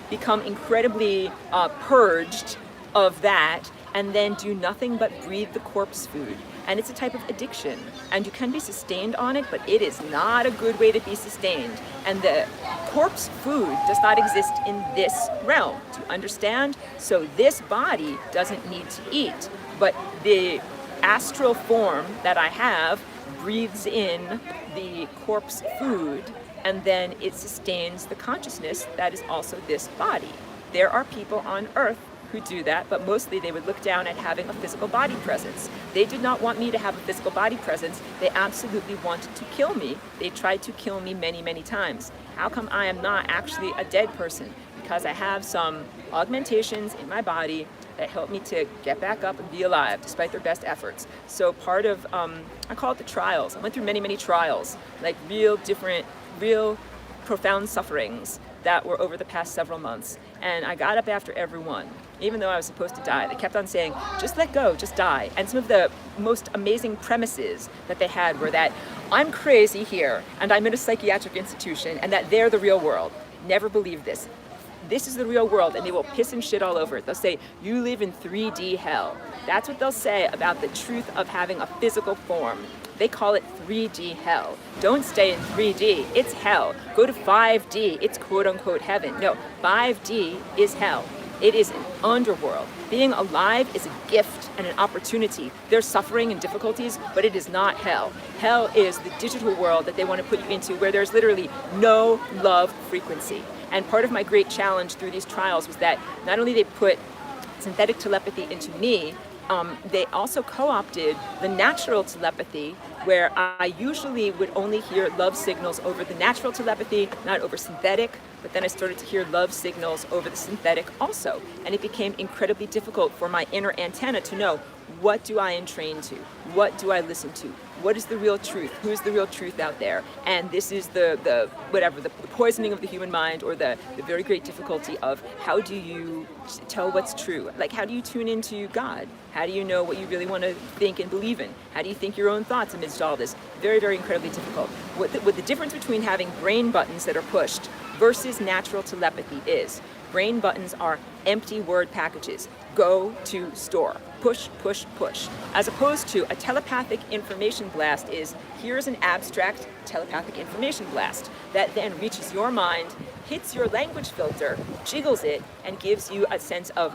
become incredibly purged of that, and then do nothing but breathe the corpse food. And it's a type of addiction, and you can be sustained on it, but it is not a good way to be sustained. And the corpse food does not exist in this realm. Do you understand? So this body doesn't need to eat, but the astral form that I have breathes in the corpse food, and then it sustains the consciousness that is also this body. There are people on Earth who do that, but mostly they would look down at having a physical body presence. They did not want me to have a physical body presence. They absolutely wanted to kill me. They tried to kill me many, many times. How come I am not actually a dead person? Because I have some augmentations in my body that help me to get back up and be alive despite their best efforts. So part of, I call it the trials. I went through many, many trials, like real profound sufferings that were over the past several months. And I got up after every one, even though I was supposed to die. They kept on saying, just let go, just die. And some of the most amazing premises that they had were that I'm crazy here and I'm in a psychiatric institution and that they're the real world. Never believed this. this is the real world, and they will piss and shit all over it. They'll say, you live in 3D hell. That's what they'll say about the truth of having a physical form. They call it 3D hell. Don't stay in 3D, it's hell. Go to 5D, it's quote unquote heaven. No, 5D is hell. It is an underworld. Being alive is a gift and an opportunity. There's suffering and difficulties, but it is not hell. Hell is the digital world that they want to put you into, where there's literally no love frequency. And part of my great challenge through these trials was that not only they put synthetic telepathy into me, they also co-opted the natural telepathy, where I usually would only hear love signals over the natural telepathy, not over synthetic, but then I started to hear love signals over the synthetic also. And it became incredibly difficult for my inner antenna to know, what do I entrain to? What do I listen to? What is the real truth? Who's the real truth out there? And this is the poisoning of the human mind, or the very great difficulty of how do you tell what's true? Like, how do you tune into God? How do you know what you really want to think and believe in? How do you think your own thoughts amidst all this? Very, very incredibly difficult. What the difference between having brain buttons that are pushed versus natural telepathy is, brain buttons are empty word packages. Go to store. Push, push, push. As opposed to a telepathic information blast is, here's an abstract telepathic information blast that then reaches your mind, hits your language filter, jiggles it, and gives you a sense of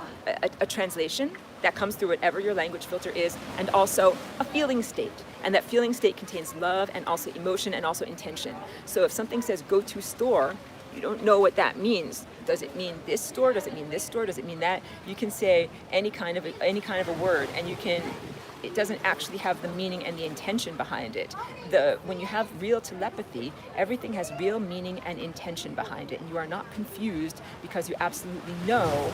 a translation that comes through whatever your language filter is, and also a feeling state. And that feeling state contains love and also emotion and also intention. So if something says go to store, you don't know what that means. Does it mean this store? Does it mean this store? Does it mean that? You can say any kind of a word, and it doesn't actually have the meaning and the intention behind it. When you have real telepathy, everything has real meaning and intention behind it, and you are not confused because you absolutely know.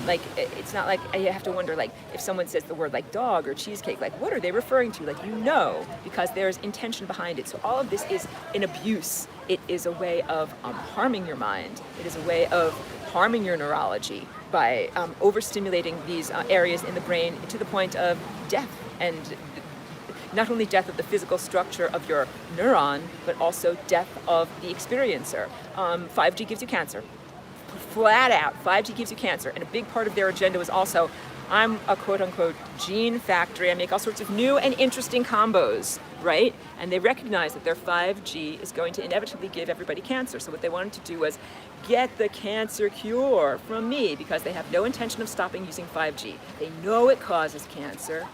It's not like you have to wonder, like, if someone says the word like dog or cheesecake, like, what are they referring to? Like, you know, because there's intention behind it. So all of this is an abuse. It is a way of harming your mind. It is a way of harming your neurology by overstimulating these areas in the brain to the point of death, and not only death of the physical structure of your neuron, but also death of the experiencer. 5G gives you cancer. Flat out, 5G gives you cancer. And a big part of their agenda was also, I'm a quote-unquote gene factory. I make all sorts of new and interesting combos, right? And they recognize that their 5G is going to inevitably give everybody cancer. So what they wanted to do was get the cancer cure from me, because they have no intention of stopping using 5G. They know it causes cancer.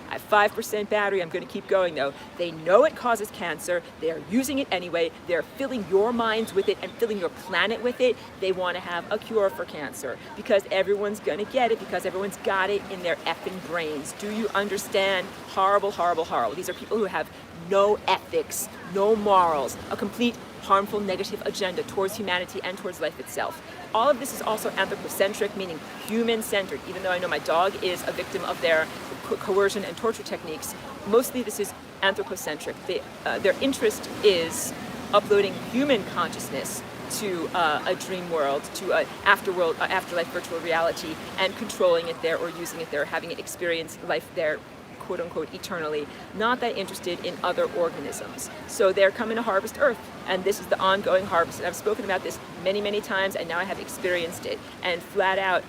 I have 5% battery, I'm going to keep going though. They know it causes cancer, they are using it anyway, they're filling your minds with it and filling your planet with it. They want to have a cure for cancer because everyone's going to get it, because everyone's got it in their effing brains. Do you understand? Horrible, horrible, horrible. These are people who have no ethics, no morals, a complete harmful negative agenda towards humanity and towards life itself. All of this is also anthropocentric, meaning human-centered. Even though I know my dog is a victim of their coercion and torture techniques, mostly this is anthropocentric. Their interest is uploading human consciousness to a dream world, to an afterlife virtual reality, and controlling it there or using it there, having it experience life there, quote unquote, eternally, not that interested in other organisms. So they're coming to harvest Earth, and this is the ongoing harvest. And I've spoken about this many, many times, and now I have experienced it. And flat out,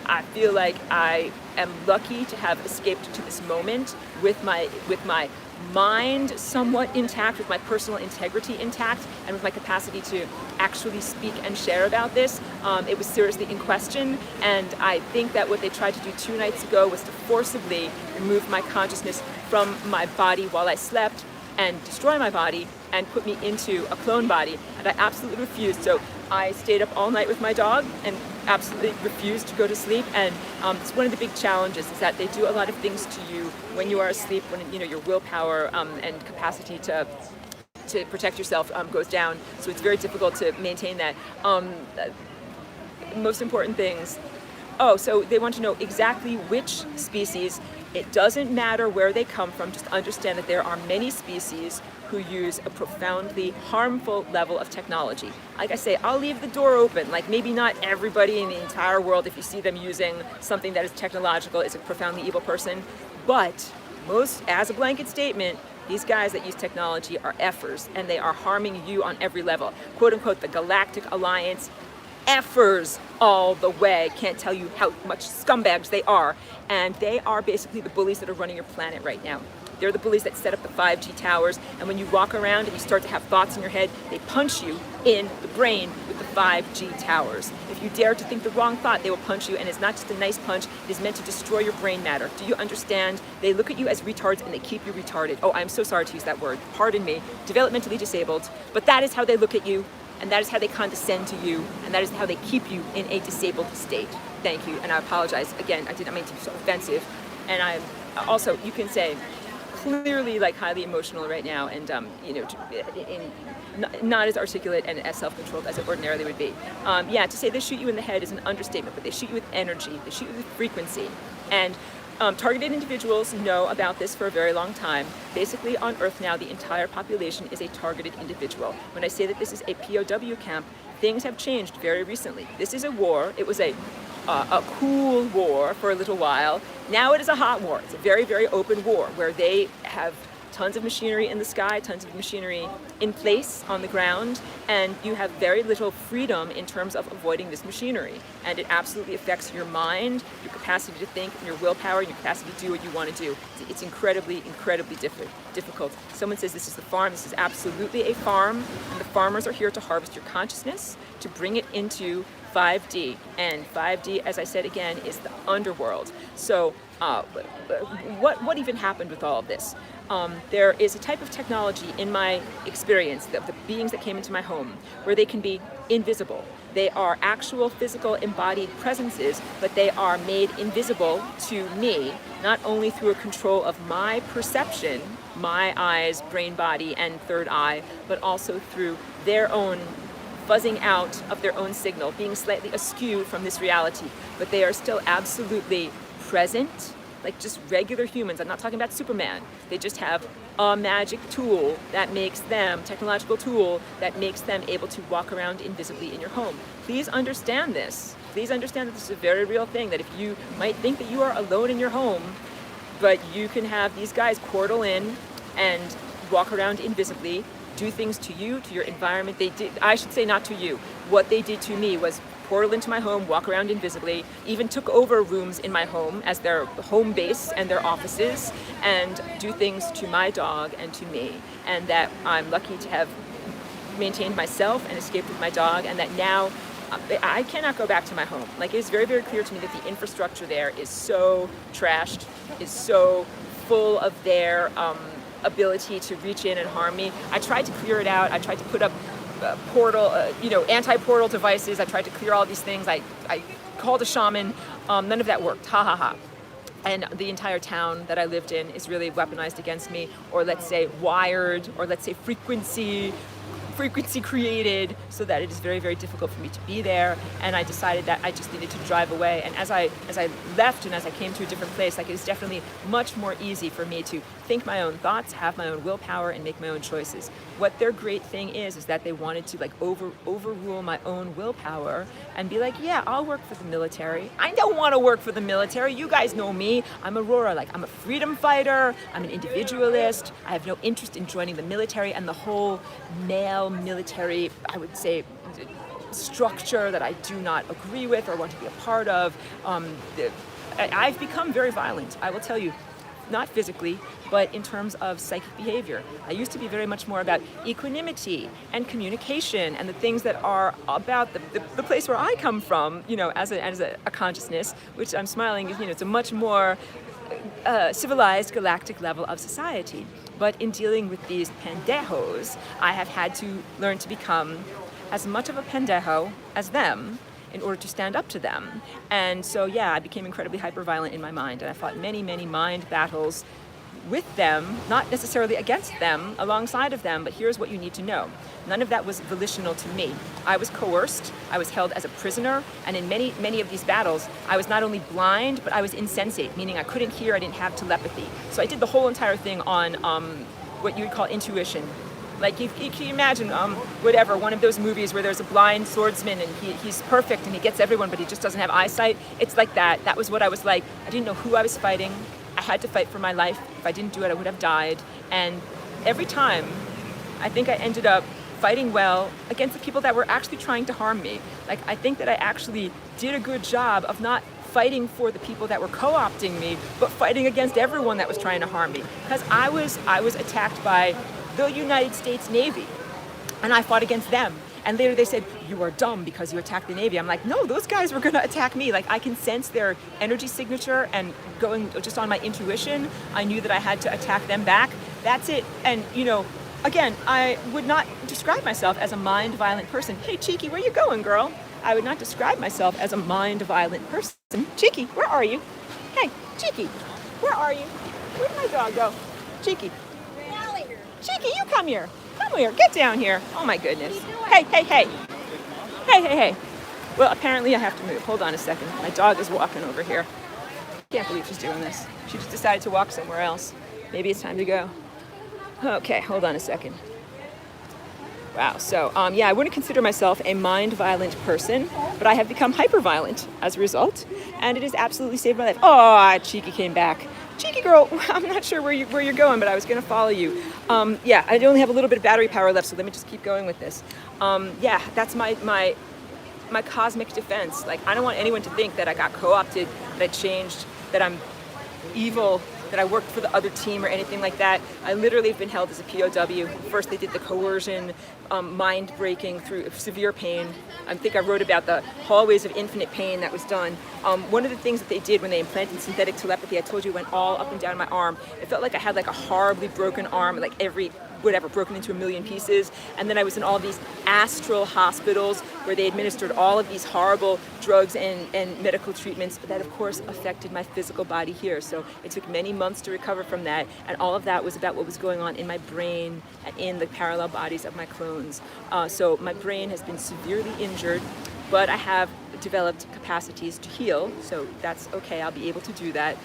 I feel like I am lucky to have escaped to this moment with my mind somewhat intact, with my personal integrity intact, and with my capacity to actually speak and share about this. It was seriously in question, and I think that what they tried to do 2 nights ago was to forcibly remove my consciousness from my body while I slept and destroy my body and put me into a clone body, and I absolutely refused. So I stayed up all night with my dog and absolutely refused to go to sleep. And it's one of the big challenges, is that they do a lot of things to you when you are asleep, when your willpower and capacity to protect yourself goes down. So it's very difficult to maintain that. Most important things. Oh, so they want to know exactly which species. It doesn't matter where they come from, just understand that there are many species who use a profoundly harmful level of technology. Like I say, I'll leave the door open. Like, maybe not everybody in the entire world, if you see them using something that is technological, is a profoundly evil person. But most, as a blanket statement, these guys that use technology are effers, and they are harming you on every level. Quote unquote, the Galactic Alliance, effers all the way. Can't tell you how much scumbags they are. And they are basically the bullies that are running your planet right now. They're the bullies that set up the 5G towers, and when you walk around and you start to have thoughts in your head, they punch you in the brain with the 5G towers. If you dare to think the wrong thought, they will punch you, and it's not just a nice punch, it is meant to destroy your brain matter. Do you understand? They look at you as retards and they keep you retarded. Oh, I'm so sorry to use that word. Pardon me. Developmentally disabled. But that is how they look at you, and that is how they condescend to you, and that is how they keep you in a disabled state. Thank you, and I apologize. Again, I did not mean to be so offensive. And I'm also, you can say, clearly like highly emotional right now, and not as articulate and as self-controlled as it ordinarily would be. Yeah, to say they shoot you in the head is an understatement, but they shoot you with energy, they shoot you with frequency. And targeted individuals know about this for a very long time. Basically on Earth now, the entire population is a targeted individual. When I say that this is a POW camp, things have changed very recently. This is a war. It was a cool war for a little while. Now it is a hot war. It's a very, very open war where they have tons of machinery in the sky, tons of machinery in place on the ground, and you have very little freedom in terms of avoiding this machinery. And it absolutely affects your mind, your capacity to think, and your willpower, and your capacity to do what you want to do. It's incredibly, incredibly difficult. Someone says this is the farm. This is absolutely a farm, and the farmers are here to harvest your consciousness, to bring it into 5D, and 5D, as I said again, is the underworld. So what even happened with all of this? There is a type of technology in my experience, the beings that came into my home, where they can be invisible. They are actual physical embodied presences, but they are made invisible to me, not only through a control of my perception, my eyes, brain, body, and third eye, but also through their own buzzing out of their own signal, being slightly askew from this reality, but they are still absolutely present, like just regular humans. I'm not talking about Superman. They just have a magic tool that makes them, technological tool that makes them able to walk around invisibly in your home. Please understand this. Please understand that this is a very real thing, that if you might think that you are alone in your home, but you can have these guys portal in and walk around invisibly, do things to you, to your environment. They did, I should say not to you. What they did to me was portal into my home, walk around invisibly, even took over rooms in my home as their home base and their offices, and do things to my dog and to me. And that I'm lucky to have maintained myself and escaped with my dog, and that now I cannot go back to my home. Like, it is very, very clear to me that the infrastructure there is so trashed, is so full of their ability to reach in and harm me. I tried to clear it out. I tried to put up portal, anti-portal devices. I tried to clear all these things. I called a shaman. None of that worked. Ha ha ha. And the entire town that I lived in is really weaponized against me, or let's say wired, or let's say frequency created, so that it is very, very difficult for me to be there. And I decided that I just needed to drive away. And as I left and as I came to a different place, like, it is definitely much more easy for me to think my own thoughts, have my own willpower, and make my own choices. What their great thing is that they wanted to like overrule my own willpower and be like, yeah, I'll work for the military. I don't want to work for the military. You guys know me. I'm Aurora. Like, I'm a freedom fighter. I'm an individualist. I have no interest in joining the military and the whole male military, I would say, structure that I do not agree with or want to be a part of. I've become very violent, I will tell you. Not physically, but in terms of psychic behavior. I used to be very much more about equanimity and communication and the things that are about the place where I come from, as a consciousness, which I'm smiling, it's a much more civilized galactic level of society. But in dealing with these pendejos, I have had to learn to become as much of a pendejo as them in order to stand up to them. And so, yeah, I became incredibly hyper-violent in my mind, and I fought many, many mind battles with them, not necessarily against them, alongside of them, but here's what you need to know. None of that was volitional to me. I was coerced, I was held as a prisoner, and in many, many of these battles, I was not only blind, but I was insensate, meaning I couldn't hear, I didn't have telepathy. So I did the whole entire thing on what you would call intuition. Like, you can imagine, one of those movies where there's a blind swordsman and he's perfect and he gets everyone, but he just doesn't have eyesight. It's like that. That was what I was like. I didn't know who I was fighting. I had to fight for my life. If I didn't do it, I would have died. And every time, I think I ended up fighting well against the people that were actually trying to harm me. Like, I think that I actually did a good job of not fighting for the people that were co-opting me, but fighting against everyone that was trying to harm me. Because I was attacked by the United States Navy, and I fought against them. And later they said, you are dumb because you attacked the Navy. I'm like, no, those guys were gonna attack me. Like, I can sense their energy signature, and going just on my intuition, I knew that I had to attack them back. That's it. And you know, again, I would not describe myself as a mind-violent person. Hey, Cheeky, where you going, girl? I would not describe myself as a mind-violent person. Cheeky, where are you? Hey, Cheeky, where are you? Where'd my dog go? Cheeky. Cheeky, you come here. Come here, get down here. Oh my goodness. Hey, hey, hey. Hey, hey, hey. Well, apparently I have to move. Hold on a second. My dog is walking over here. Can't believe she's doing this. She just decided to walk somewhere else. Maybe it's time to go. Okay, hold on a second. Wow, so yeah, I wouldn't consider myself a mind-violent person, but I have become hyper-violent as a result, and it has absolutely saved my life. Oh, Cheeky came back. Cheeky girl, I'm not sure where you're going, but I was going to follow you. Yeah, I only have a little bit of battery power left, so let me just keep going with this. Yeah, that's my cosmic defense. Like, I don't want anyone to think that I got co-opted, that I changed, that I'm evil, that I worked for the other team or anything like that. I literally have been held as a POW. First they did the coercion, mind breaking through severe pain. I think I wrote about the hallways of infinite pain that was done. One of the things that they did when they implanted synthetic telepathy, I told you, went all up and down my arm. It felt like I had like a horribly broken arm, like broken into a million pieces. And then I was in all these astral hospitals where they administered all of these horrible drugs and medical treatments that of course affected my physical body here. So it took many months to recover from that. And all of that was about what was going on in my brain and in the parallel bodies of my clones. So my brain has been severely injured, but I have developed capacities to heal. So that's okay, I'll be able to do that.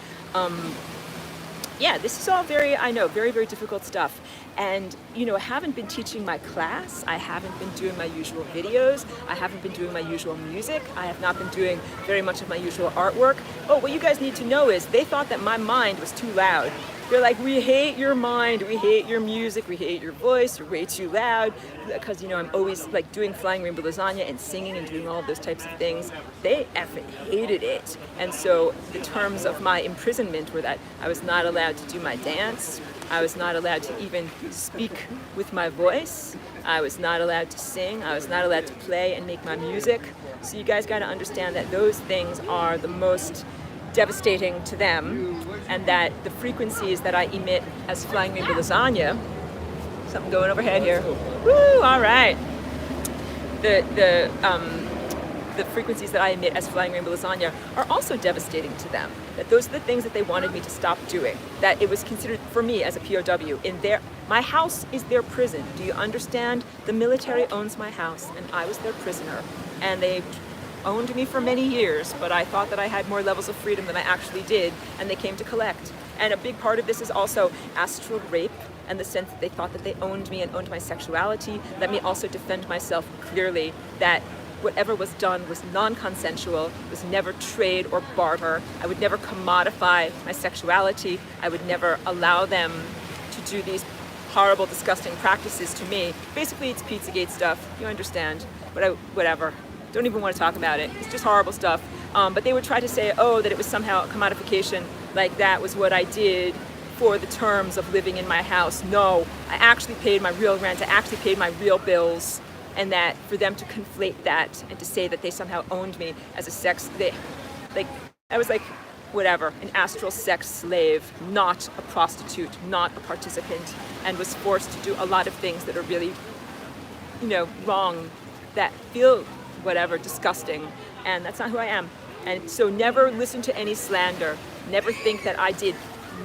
Yeah, this is all very difficult stuff. And, you know, I haven't been teaching my class. I haven't been doing my usual videos. I haven't been doing my usual music. I have not been doing very much of my usual artwork. Oh, what you guys need to know is they thought that my mind was too loud. They're like, we hate your mind, we hate your music, we hate your voice, you're way too loud. Because, you know, I'm always like doing Flying Rainbow Lasagna and singing and doing all of those types of things. They effing hated it. And so the terms of my imprisonment were that I was not allowed to do my dance. I was not allowed to even speak with my voice. I was not allowed to sing. I was not allowed to play and make my music. So you guys got to understand that those things are the most devastating to them, and that the frequencies that I emit as Flying Rainbow Lasagna, something going overhead here. Woo! All right. The frequencies that I emit as Flying Rainbow Lasagna are also devastating to them. That those are the things that they wanted me to stop doing. That it was considered, for me as a POW, my house is their prison. Do you understand? The military owns my house, and I was their prisoner. And they owned me for many years, but I thought that I had more levels of freedom than I actually did, and they came to collect. And a big part of this is also astral rape, and the sense that they thought that they owned me and owned my sexuality. Let me also defend myself clearly that whatever was done was non-consensual, was never trade or barter. I would never commodify my sexuality. I would never allow them to do these horrible, disgusting practices to me. Basically, it's Pizzagate stuff, you understand, but whatever. Don't even want to talk about it. It's just horrible stuff. But they would try to say, oh, that it was somehow a commodification, like that was what I did for the terms of living in my house. No, I actually paid my real rent. I actually paid my real bills. And that for them to conflate that and to say that they somehow owned me as a I was like, whatever, an astral sex slave, not a prostitute, not a participant, and was forced to do a lot of things that are really, you know, wrong, that feel whatever, disgusting, and that's not who I am. And so never listen to any slander. Never think that I did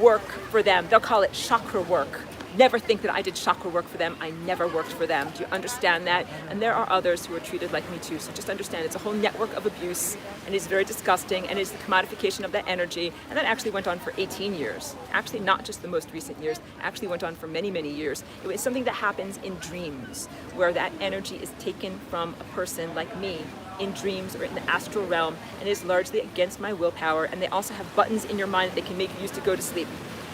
work for them. They'll call it chakra work. Never think that I did chakra work for them. I never worked for them. Do you understand that? And there are others who are treated like me too. So just understand it's a whole network of abuse, and it's very disgusting, and it's the commodification of that energy. And that actually went on for 18 years. Actually, not just the most recent years. Actually went on for many, many years. It was something that happens in dreams, where that energy is taken from a person like me in dreams or in the astral realm, and is largely against my willpower. And they also have buttons in your mind that they can make you use to go to sleep.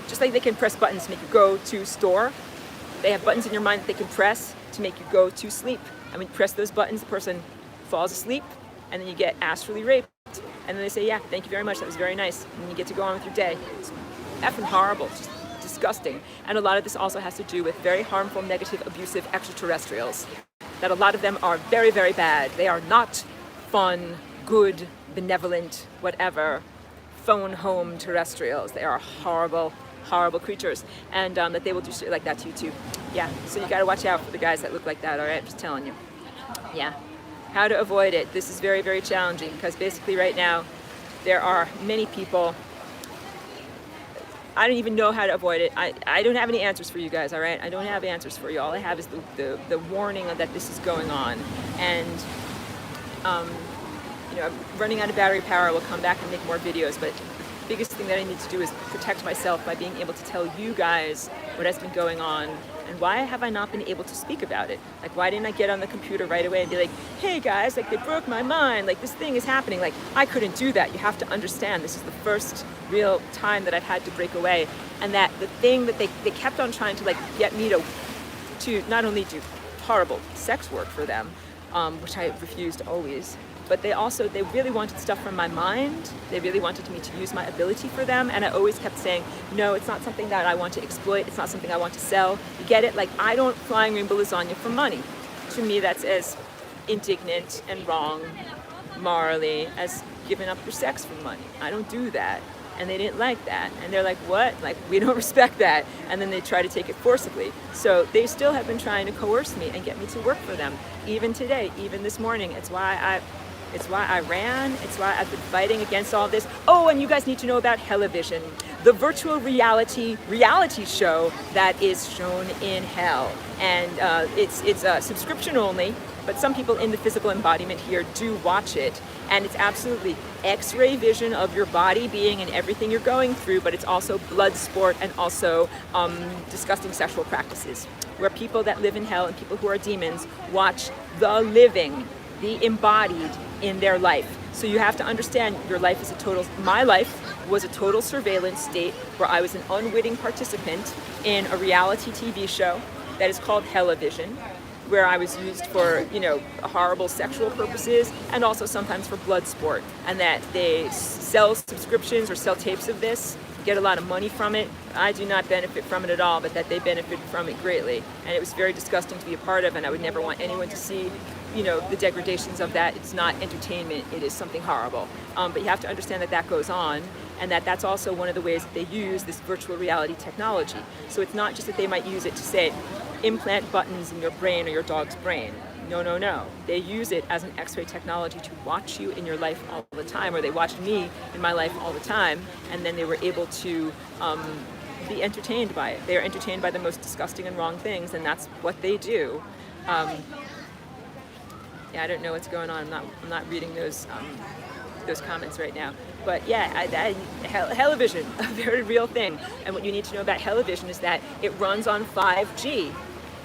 Just like they can press buttons to make you go to store, they have buttons in your mind that they can press to make you go to sleep. And when you press those buttons, the person falls asleep, and then you get astrally raped. And then they say, yeah, thank you very much, that was very nice. And then you get to go on with your day. It's effing horrible, just disgusting. And a lot of this also has to do with very harmful, negative, abusive extraterrestrials. That a lot of them are very, very bad. They are not fun, good, benevolent, whatever, phone home terrestrials. They are horrible, horrible creatures. And that they will do shit like that to you too. Yeah, so you gotta watch out for the guys that look like that, all right? I'm just telling you. Yeah. How to avoid it. This is very, very challenging because basically right now there are many people. I don't even know how to avoid it. I don't have any answers for you guys, all right? I don't have answers for you. All I have is the warning that this is going on. And, you know, running out of battery power. Will come back and make more videos, but the biggest thing that I need to do is protect myself by being able to tell you guys what has been going on. And why have I not been able to speak about it? Like, why didn't I get on the computer right away and be like, hey guys, like they broke my mind, like this thing is happening. Like, I couldn't do that. You have to understand, this is the first real time that I've had to break away. And that the thing that they kept on trying to like get me to not only do horrible sex work for them, which I refused always, but they really wanted stuff from my mind. They really wanted me to use my ability for them. And I always kept saying, no, it's not something that I want to exploit. It's not something I want to sell. You get it? Like, I don't flying rainbow lasagna for money. To me, that's as indignant and wrong morally as giving up your sex for money. I don't do that. And they didn't like that. And they're like, what? Like, we don't respect that. And then they try to take it forcibly. So they still have been trying to coerce me and get me to work for them. Even today, even this morning. It's why I ran. It's why I've been fighting against all this. Oh, and you guys need to know about Hellivision, the virtual reality show that is shown in hell. And it's subscription only, but some people in the physical embodiment here do watch it. And it's absolutely X-ray vision of your body being and everything you're going through, but it's also blood sport and also disgusting sexual practices, where people that live in hell and people who are demons watch the living, the embodied in their life. So you have to understand, my life was a total surveillance state where I was an unwitting participant in a reality TV show that is called Hellivision, where I was used for, you know, horrible sexual purposes and also sometimes for blood sport. And that they sell subscriptions or sell tapes of this, get a lot of money from it. I do not benefit from it at all, but that they benefit from it greatly. And it was very disgusting to be a part of, and I would never want anyone to see, you know, the degradations of that. It's not entertainment, it is something horrible. But you have to understand that that goes on, and that that's also one of the ways that they use this virtual reality technology. So it's not just that they might use it to say, implant buttons in your brain or your dog's brain. No, no, no. They use it as an X-ray technology to watch you in your life all the time, or they watched me in my life all the time, and then they were able to be entertained by it. They are entertained by the most disgusting and wrong things, and that's what they do. Yeah, I don't know what's going on. I'm not reading those comments right now. But yeah, Hellivision, a very real thing. And what you need to know about Hellivision is that it runs on 5G.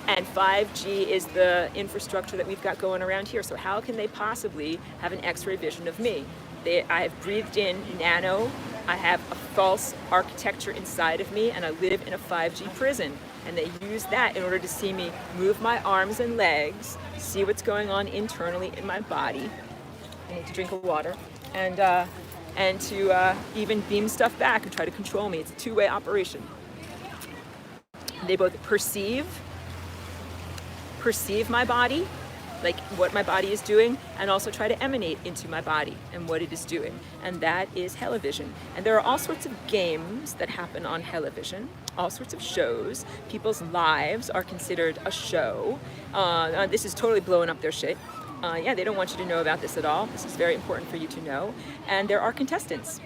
And 5G is the infrastructure that we've got going around here. So how can they possibly have an X-ray vision of me? I have breathed in nano. I have a false architecture inside of me, and I live in a 5G prison. And they use that in order to see me move my arms and legs, see what's going on internally in my body. I need to drink water. And to even beam stuff back and try to control me. It's a two-way operation. They both perceive my body, like what my body is doing, and also try to emanate into my body and what it is doing. And that is Hellivision. And there are all sorts of games that happen on Hellivision, all sorts of shows. People's lives are considered a show. This is totally blowing up their shit. Yeah, they don't want you to know about this at all. This is very important for you to know. And there are contestants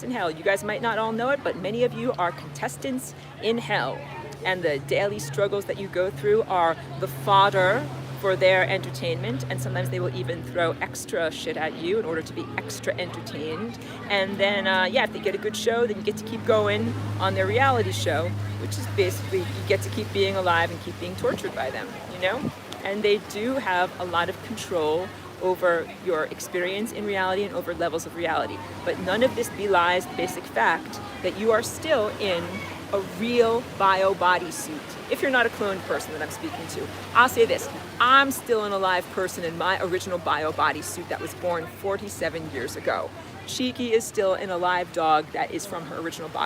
in hell. You guys might not all know it, but many of you are contestants in hell. And the daily struggles that you go through are the fodder for their entertainment, and sometimes they will even throw extra shit at you in order to be extra entertained. And then, yeah, if they get a good show, then you get to keep going on their reality show, which is basically you get to keep being alive and keep being tortured by them, you know? And they do have a lot of control over your experience in reality and over levels of reality. But none of this belies the basic fact that you are still in a real bio bodysuit. If you're not a cloned person that I'm speaking to, I'll say this, I'm still an alive person in my original bio bodysuit that was born 47 years ago. Cheeky is still an alive dog that is from her original body.